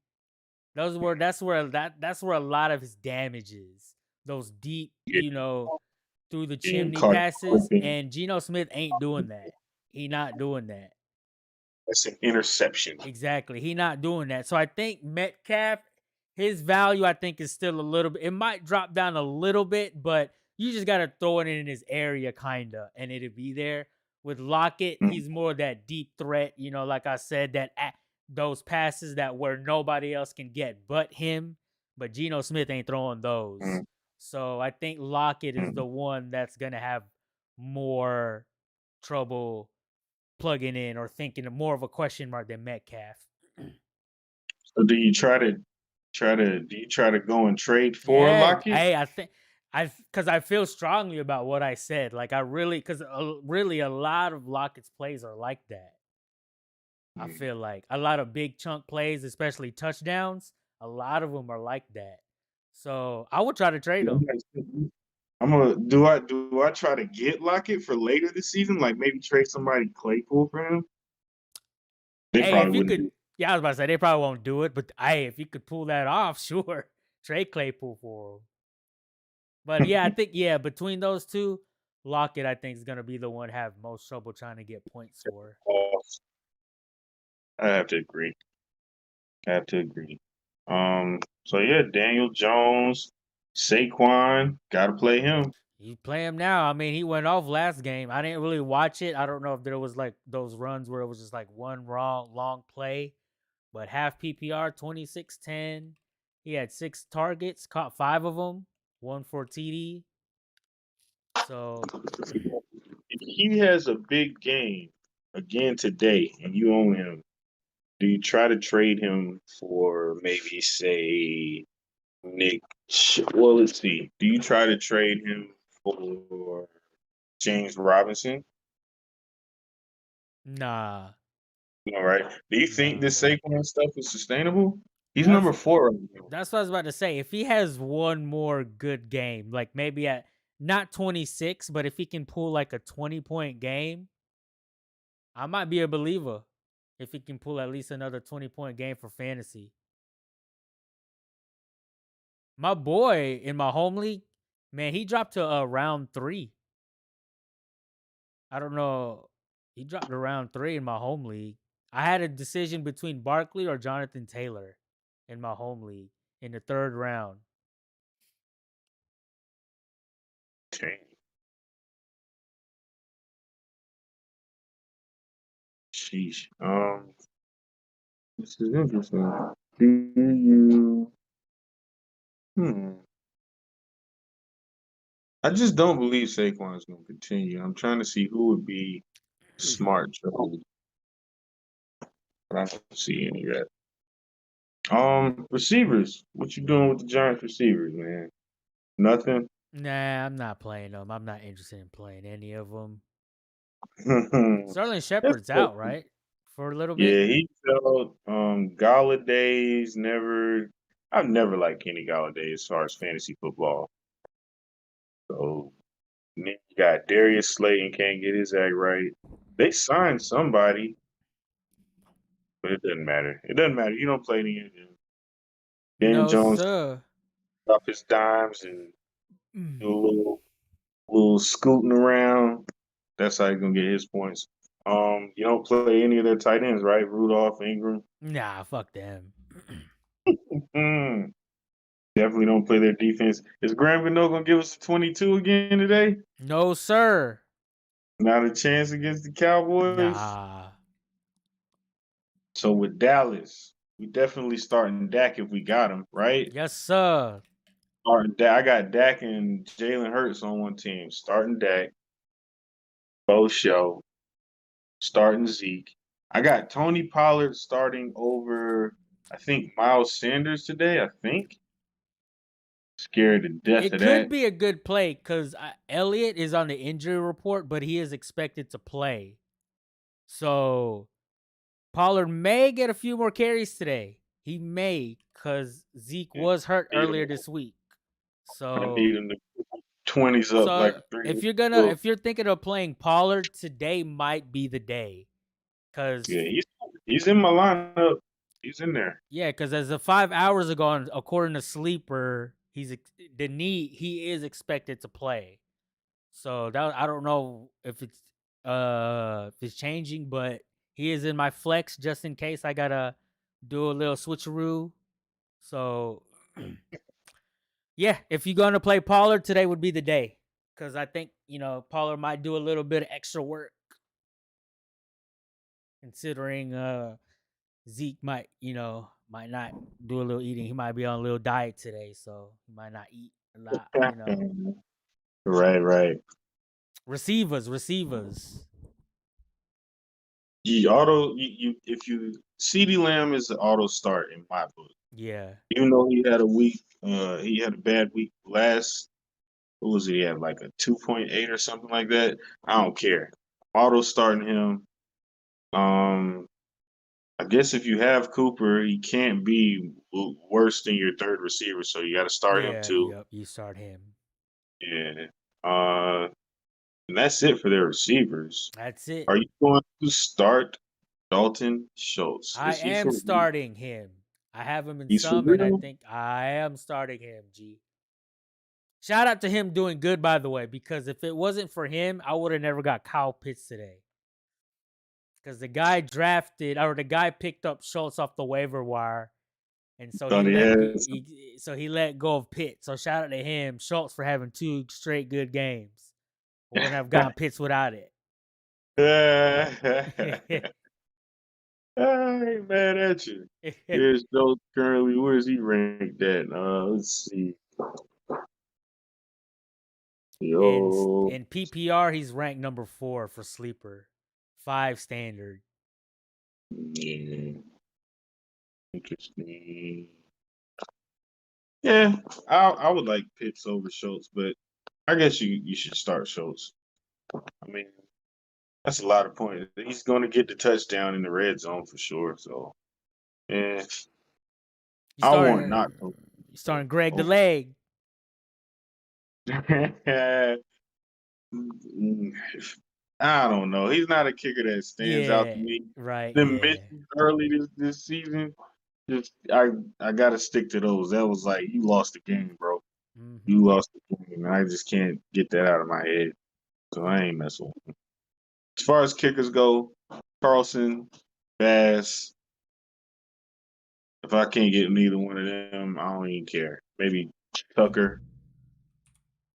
That's where a lot of his damage is. Those deep, through the chimney passes. And Geno Smith ain't doing that. He not doing that.
That's an interception.
Exactly. He not doing that. So I think Metcalf, his value, I think, is still a little bit. It might drop down a little bit, but you just got to throw it in his area, kind of, and it'll be there. With Lockett, he's more that deep threat, like I said, those passes that where nobody else can get but him. But Geno Smith ain't throwing those. So I think Lockett is the one that's going to have more trouble plugging in or thinking more of a question mark than Metcalf.
So do you try to go and trade for Lockett?
Hey, because I feel strongly about what I said. Like because really a lot of Lockett's plays are like that. I feel like a lot of big chunk plays, especially touchdowns, a lot of them are like that. So I would try to trade him.
Do I try to get Lockett for later this season? Like maybe trade somebody Claypool for him?
If you could, I was about to say they probably won't do it, but if you could pull that off, sure, trade Claypool for him. But yeah, I think between those two, Lockett I think is gonna be the one have most trouble trying to get points for.
I have to agree. So yeah, Daniel Jones, Saquon, gotta play him.
You play him now. I mean, he went off last game. I didn't really watch it. I don't know if there was like those runs where it was just like one long play, but half PPR, 26-10. He had 6 targets, caught 5 of them, 1 for TD. So
if he has a big game again today and you own him, do you try to trade him for maybe say Nick? Well, let's see. Do you try to trade him for James Robinson?
Nah.
All right. Do you think this Saquon stuff is sustainable? He's number 4 right now.
That's what I was about to say. If he has one more good game, like maybe at not 26, but if he can pull like a 20-point game, I might be a believer. If he can pull at least another 20-point game for fantasy. My boy in my home league, man, he dropped to round 3. I don't know. He dropped to round 3 in my home league. I had a decision between Barkley or Jonathan Taylor in my home league in the 3rd round.
Okay. Sheesh. This is interesting. Do you? I just don't believe Saquon is going to continue. I'm trying to see who would be smart trade, but I don't see any yet. Receivers. What you doing with the Giants receivers, man? Nothing.
Nah, I'm not playing them. I'm not interested in playing any of them. Sterling Shepard's out, right? For a little bit.
Yeah, he felt Galladay's never. I've never liked Kenny Galladay as far as fantasy football. So you got Darius Slayton can't get his act right. They signed somebody, but it doesn't matter. It doesn't matter. You don't play any of them. Dan Jones drop his dimes and do a little scooting around. That's how he's gonna get his points. You don't play any of their tight ends, right? Rudolph, Ingram.
Nah, fuck them.
Definitely don't play their defense. Is Graham Gano gonna give us a 22 again today?
No, sir.
Not a chance against the Cowboys.
Nah.
So with Dallas, we definitely starting Dak if we got him, right?
Yes, sir.
Starting Dak. I got Dak and Jalen Hurts on one team. Starting Dak. Both show. Starting Zeke. I got Tony Pollard starting over, I think, Miles Sanders today, I think. Scared to death of that.
It could be a good play because Elliott is on the injury report, but he is expected to play. So Pollard may get a few more carries today. He may because Zeke was hurt earlier this week.
I
So
need him to 20s up like
so
3.
if you're thinking of playing Pollard, today might be the day. Cause
Yeah, he's in my lineup. He's in there.
yeah, because as of 5 hours ago, according to Sleeper, he is expected to play. So that I don't know if it's changing, but he is in my flex just in case I gotta do a little switcheroo. So yeah, if you're gonna play Pollard, today would be the day. Cause I think, Pollard might do a little bit of extra work considering Zeke might not do a little eating. He might be on a little diet today, so he might not eat a lot.
Right.
Receivers.
You if you CeeDee Lamb is the auto start in my book.
Yeah.
Even though he had a bad week last. What was he at? Like a 2.8 or something like that. I don't care. Auto starting him. I guess if you have Cooper, he can't be worse than your third receiver, so you got to start him
Yeah,
too.
yep, you start him.
Yeah. And that's it for their receivers.
That's it.
Are you going to start Dalton Schultz?
I
Is he
am
for
starting him. I have him in
He's for
some, and I
real?
think I am starting him, G. Shout out to him doing good, by the way, because if it wasn't for him, I would have never got Kyle Pitts today. Because the guy picked up Schultz off the waiver wire, and so
Thought he had
he let go of Pitts. So shout out to him, Schultz, for having 2 straight good games. Wouldn't have gotten Pitts without it.
I ain't mad at you. Here's Schultz currently. Where is he ranked at? Let's see. Yo.
In PPR, he's ranked number 4 for sleeper, 5 standard.
Yeah. Interesting. Yeah, I would like Pitts over Schultz, but I guess you should start Schultz. I mean, that's a lot of points. He's going to get the touchdown in the red zone for sure. So, yeah, I want not.
You starting Greg the Leg.
I don't know. He's not a kicker that stands out to me.
Right.
The
Yeah.
missions early this season, just I got to stick to those. That was like you lost the game, bro.
Mm-hmm.
You lost the game, and I just can't get that out of my head. So I ain't messing with him. As far as kickers go, Carlson, Bass. If I can't get neither one of them, I don't even care. Maybe Tucker.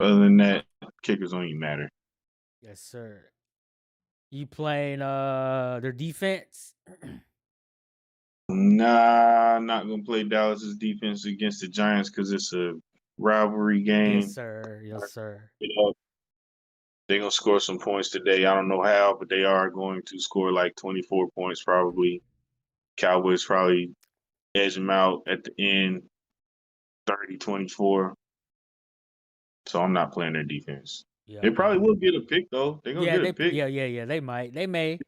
Other than that, kickers don't even matter.
Yes, sir. You playing their defense?
Nah, I'm not gonna play Dallas's defense against the Giants because it's a rivalry game.
Yes, sir.
They're gonna score some points today. I don't know how, but they are going to score like 24 points probably. Cowboys probably edge them out at the end, 30-24. So I'm not playing their defense. Yeah, they probably will get a pick though. They're gonna get a pick.
Yeah. They might. They may.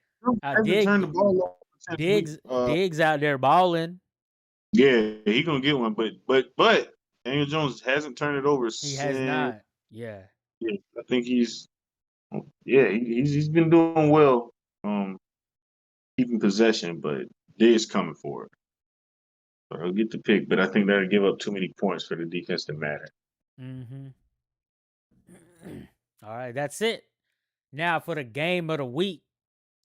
Turn the ball over.
Diggs out there balling.
Yeah, he gonna get one, but Daniel Jones hasn't turned it over.
He has not. Yeah.
Yeah, I think he's been doing well, keeping possession, but Diggs coming for it. So he'll get the pick, but I think that'll give up too many points for the defense to matter.
Mm-hmm. All right, that's it. Now for the game of the week,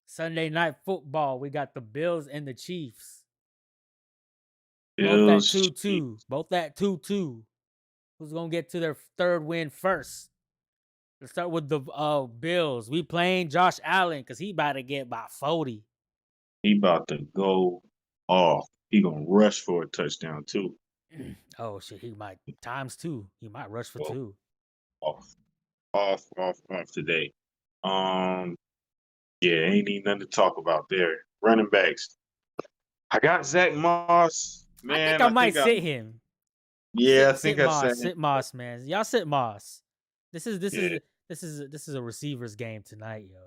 Sunday Night Football, we got the Bills and the Chiefs. Both at 2-2. Who's gonna get to their third win first? Let's start with the Bills. We playing Josh Allen because he about to get about 40.
He about to go off. He gonna rush for a touchdown too.
Oh shit! He might times 2. He might rush for 2.
Off today. Yeah, ain't even nothing to talk about there. Running backs. I got Zach Moss. Man,
I think I might sit him.
Yeah, I think I said
sit Moss, man. Y'all sit Moss. This is a receivers game tonight, yo.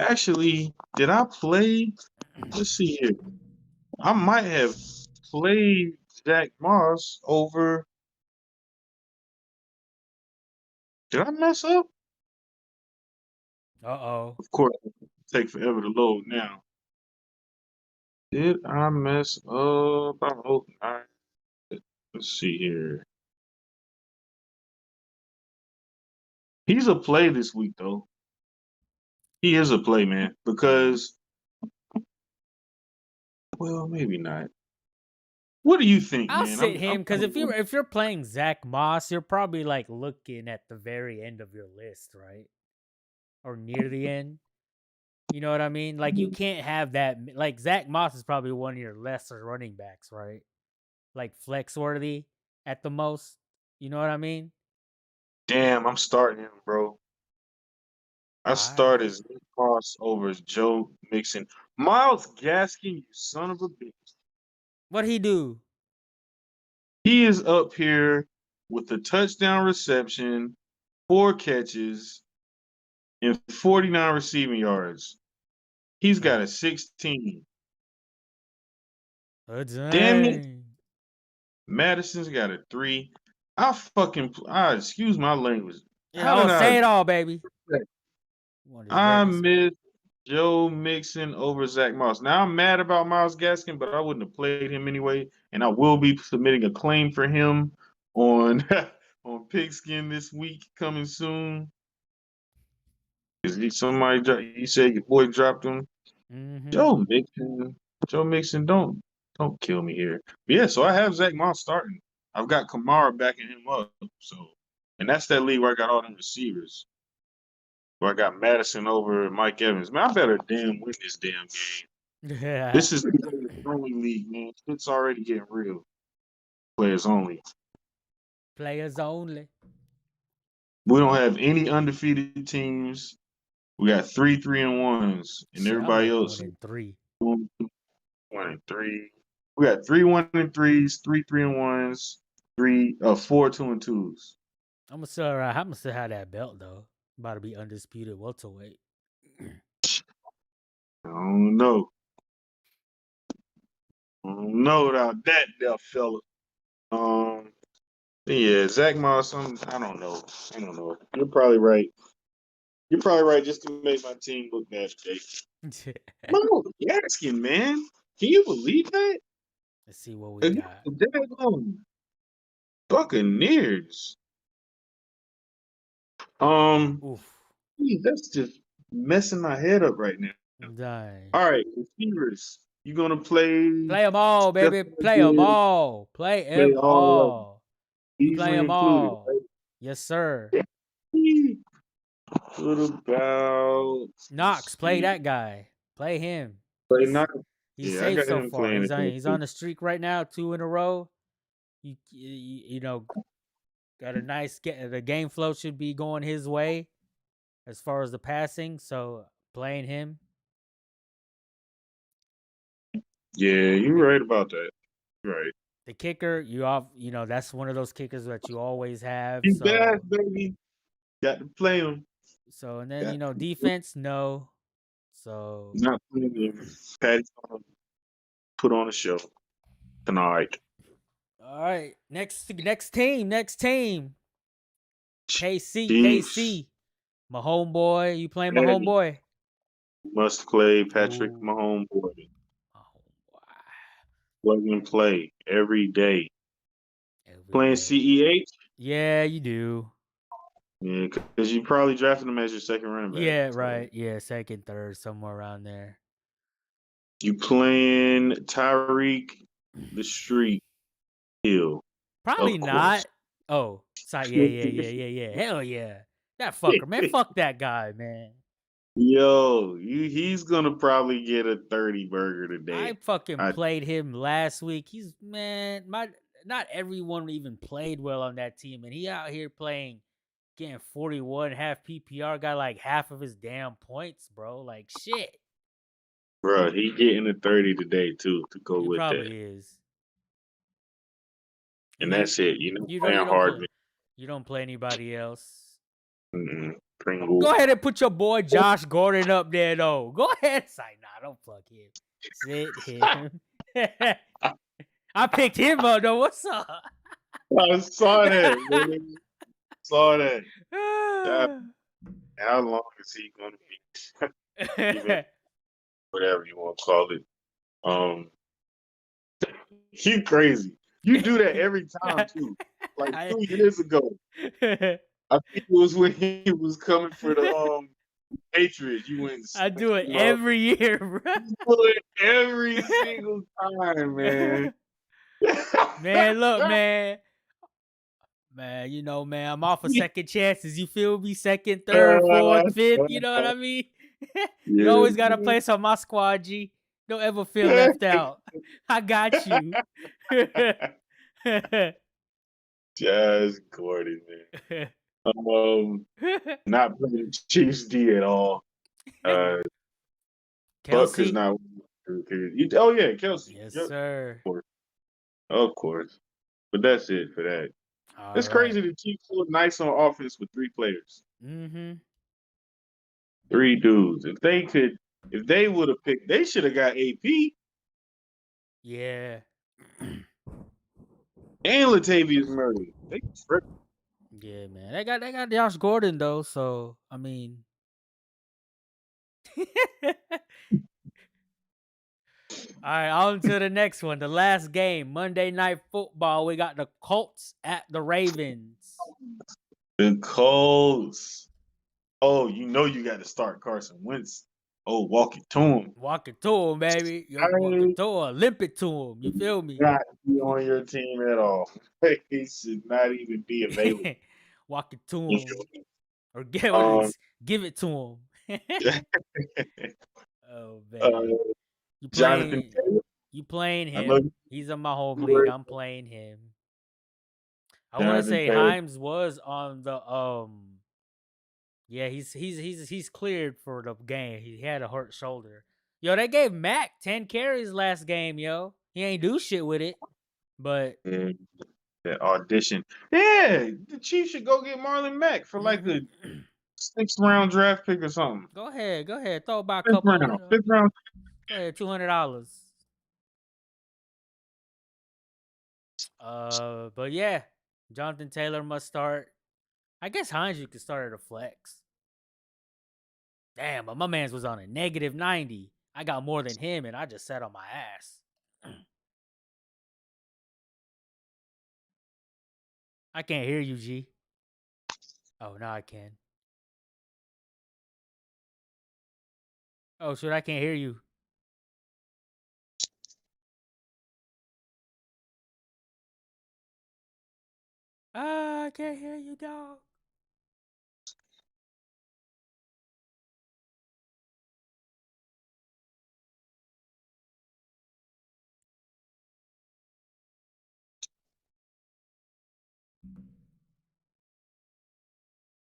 Actually, did I play? Let's see here. I might have played Zach Moss over Did I mess up?
Uh-oh.
Of course, it'll take forever to load now. Did I mess up? I hope not. Let's see here. He's a play this week, though. He is a play, man, because, well, maybe not. What do you think,
I'll
man?
sit him because if you're playing Zach Moss, you're probably like looking at the very end of your list, right? Or near the end. You know what I mean? Like you can't have that. Like Zach Moss is probably one of your lesser running backs, right? Like flex worthy at the most. You know what I mean?
Damn, I'm starting him, bro. I started
Alright.
Zach Moss over Joe Mixon. Myles Gaskin, you son of a bitch.
What'd he do?
He is up here with a touchdown reception, 4 catches, and 49 receiving yards. He's got a 16. Damn it. Madison's got a 3. Excuse my language.
Yeah, say it all, baby.
I missed Joe Mixon over Zach Moss. Now I'm mad about Myles Gaskin, but I wouldn't have played him anyway, and I will be submitting a claim for him on on Pigskin this week coming soon. Is he somebody? You said your boy dropped him.
Mm-hmm.
Joe Mixon, don't kill me here. But yeah, so I have Zach Moss starting. I've got Kamara backing him up. So, and that's that league where I got all them receivers. Where I got Madison over Mike Evans. Man, I better damn win this damn game.
Yeah.
This is the only league, man. It's already getting real. Players only.
Players only.
We don't have any undefeated teams. We got 3 3-1s, and everybody else
1-3.
1-3. We got 3 1-3s, 3 3-1s, 4 2-2s.
I'm gonna still have that belt though. About to be undisputed welterweight.
I don't know. I don't know about that, there, fella. Yeah, Zach Moss. I don't know. You're probably right. Just to make my team look bad today. Myles Gaskin, man. Can you believe that?
Let's see what we got.
Buccaneers.
Oof.
That's just messing my head up right now.
Dang.
All right, receivers. You gonna play?
Play them all, baby. Play them all. Play them all. You play them all. Right? Yes, sir.
What about
Knox? Play that guy. Play him.
Play Knox.
He's safe so far. He's on the streak right now, 2 in a row. You know, got a nice the game flow should be going his way as far as the passing. So playing him.
Yeah, you're right about that. Right.
The kicker, that's one of those kickers that you always have.
He's bad, baby. Got to play him.
So and then defense, no. So
not playing him. Patty's gonna put on a show tonight.
All right, next team. KC, my homeboy. You playing my homeboy?
Must play Patrick Mahomes. Plug and play every day. Playing CEH?
Yeah, you do.
Yeah, because you probably drafted him as your second running back.
Yeah, right. Yeah, second, third, somewhere around there.
You playing Tyreek the Street Hill?
Probably not. Oh, sorry. Yeah. Hell yeah. That fucker, man. Fuck that guy, man.
Yo, he's gonna probably get a 30 burger today.
I fucking played him last week. Not everyone even played well on that team, and he out here getting 41, half PPR, got like half of his damn points, bro. Like shit.
Bro, he getting a 30 today too to go with that.
He probably is.
And that's it. Playing hard.
You don't play anybody else.
Pringle.
Go ahead and put your boy Josh Gordon up there, though. Go ahead. Say, nah, don't fuck him. Sit him. I picked him up, though. What's up?
I saw that, man. How long is he going to be? Even whatever you want to call it. You crazy. You do that every time too. Like 2 years ago, I think it was when he was coming for the Patriots. You went.
I do it every year, bro.
You do it every single time, man.
Man, look, man. Man, you know, man, I'm off of second chances. You feel me? Second, third, fourth, fifth. You know what I mean? You always got a place on my squad, G. Don't ever feel left out. I got you.
Just Gordon, man. Not playing Chiefs D at all. Buck
Kelsey?
is not. Oh yeah, Kelsey.
Yes,
Yep.
sir.
Of course. But that's it for that.
All
It's
right.
crazy the Chiefs look nice on offense with 3 players.
Mm-hmm.
3 dudes. If they would have picked, they should have got AP
Yeah.
and Latavius Murray. They tripping.
Yeah, man. They got Josh Gordon though, so I mean. All right, on to the next one. The last game, Monday Night Football. We got the Colts at the Ravens.
The Colts. Oh, you know you got to start Carson Wentz. Oh, walk it to him.
Walk it to him, baby. Walk it to him. Limp it to him. You feel me?
Not be on your team at all. He should not even be available.
Walk it to him. Or give it to him. Oh, man. You playing him. He's in my home league. I'm playing him. I want to say Himes was on the yeah, he's cleared for the game. He had a hurt shoulder. Yo, they gave Mac 10 carries last game, yo. He ain't do shit with it. But
that audition. Yeah, the Chiefs should go get Marlon Mack for like a 6th round draft pick or something.
Go ahead. Throw about a couple.
5th round.
Go ahead, $200. But yeah, Jonathan Taylor must start. I guess Hines you could start at a flex. Damn, but my man's was on a -90. I got more than him, and I just sat on my ass. I can't hear you, G. Oh, now I can. Oh, shit, I can't hear you. I can't hear you, dog.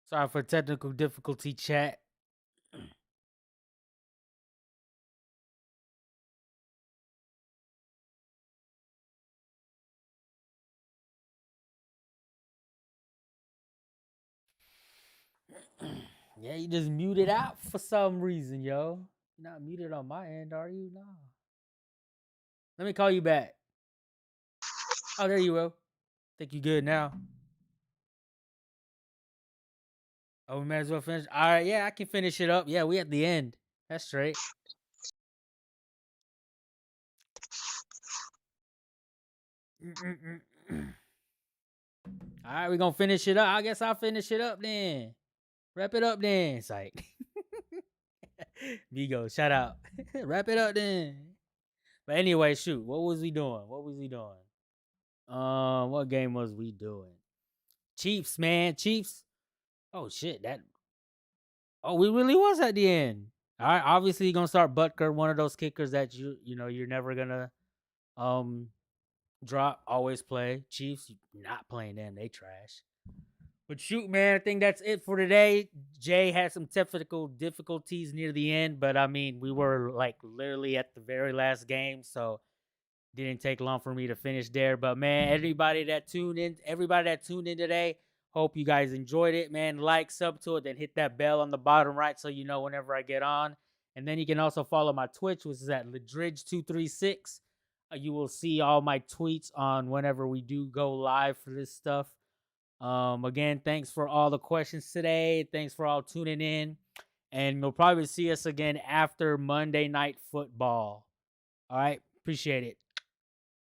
Sorry for technical difficulty, chat. Yeah, you just muted out for some reason, yo. You're not muted on my end, are you? No. Let me call you back. Oh, there you go. Think you good now. Oh, we might as well finish. All right, yeah, I can finish it up. Yeah, we at the end. That's straight. All right, we're going to finish it up. I guess I'll finish it up then. Wrap it up then. It's like, Vigo, shout out. Wrap it up then. But anyway, shoot. What was we doing? What game was we doing? Chiefs, man. Chiefs. Oh, shit. Oh, we really was at the end. All right, obviously you're going to start Butker, one of those kickers that you're never going to drop, always play. Chiefs, not playing them. They trash. But shoot, man, I think that's it for today. Jay had some technical difficulties near the end, but I mean, we were like literally at the very last game, so didn't take long for me to finish there. But man, everybody that tuned in today, hope you guys enjoyed it, man. Like, sub to it, then hit that bell on the bottom right so you know whenever I get on. And then you can also follow my Twitch, which is at Ledridge236. You will see all my tweets on whenever we do go live for this stuff. Again, thanks for all the questions today. Thanks for all tuning in. And you'll probably see us again after Monday Night Football. All right. Appreciate it.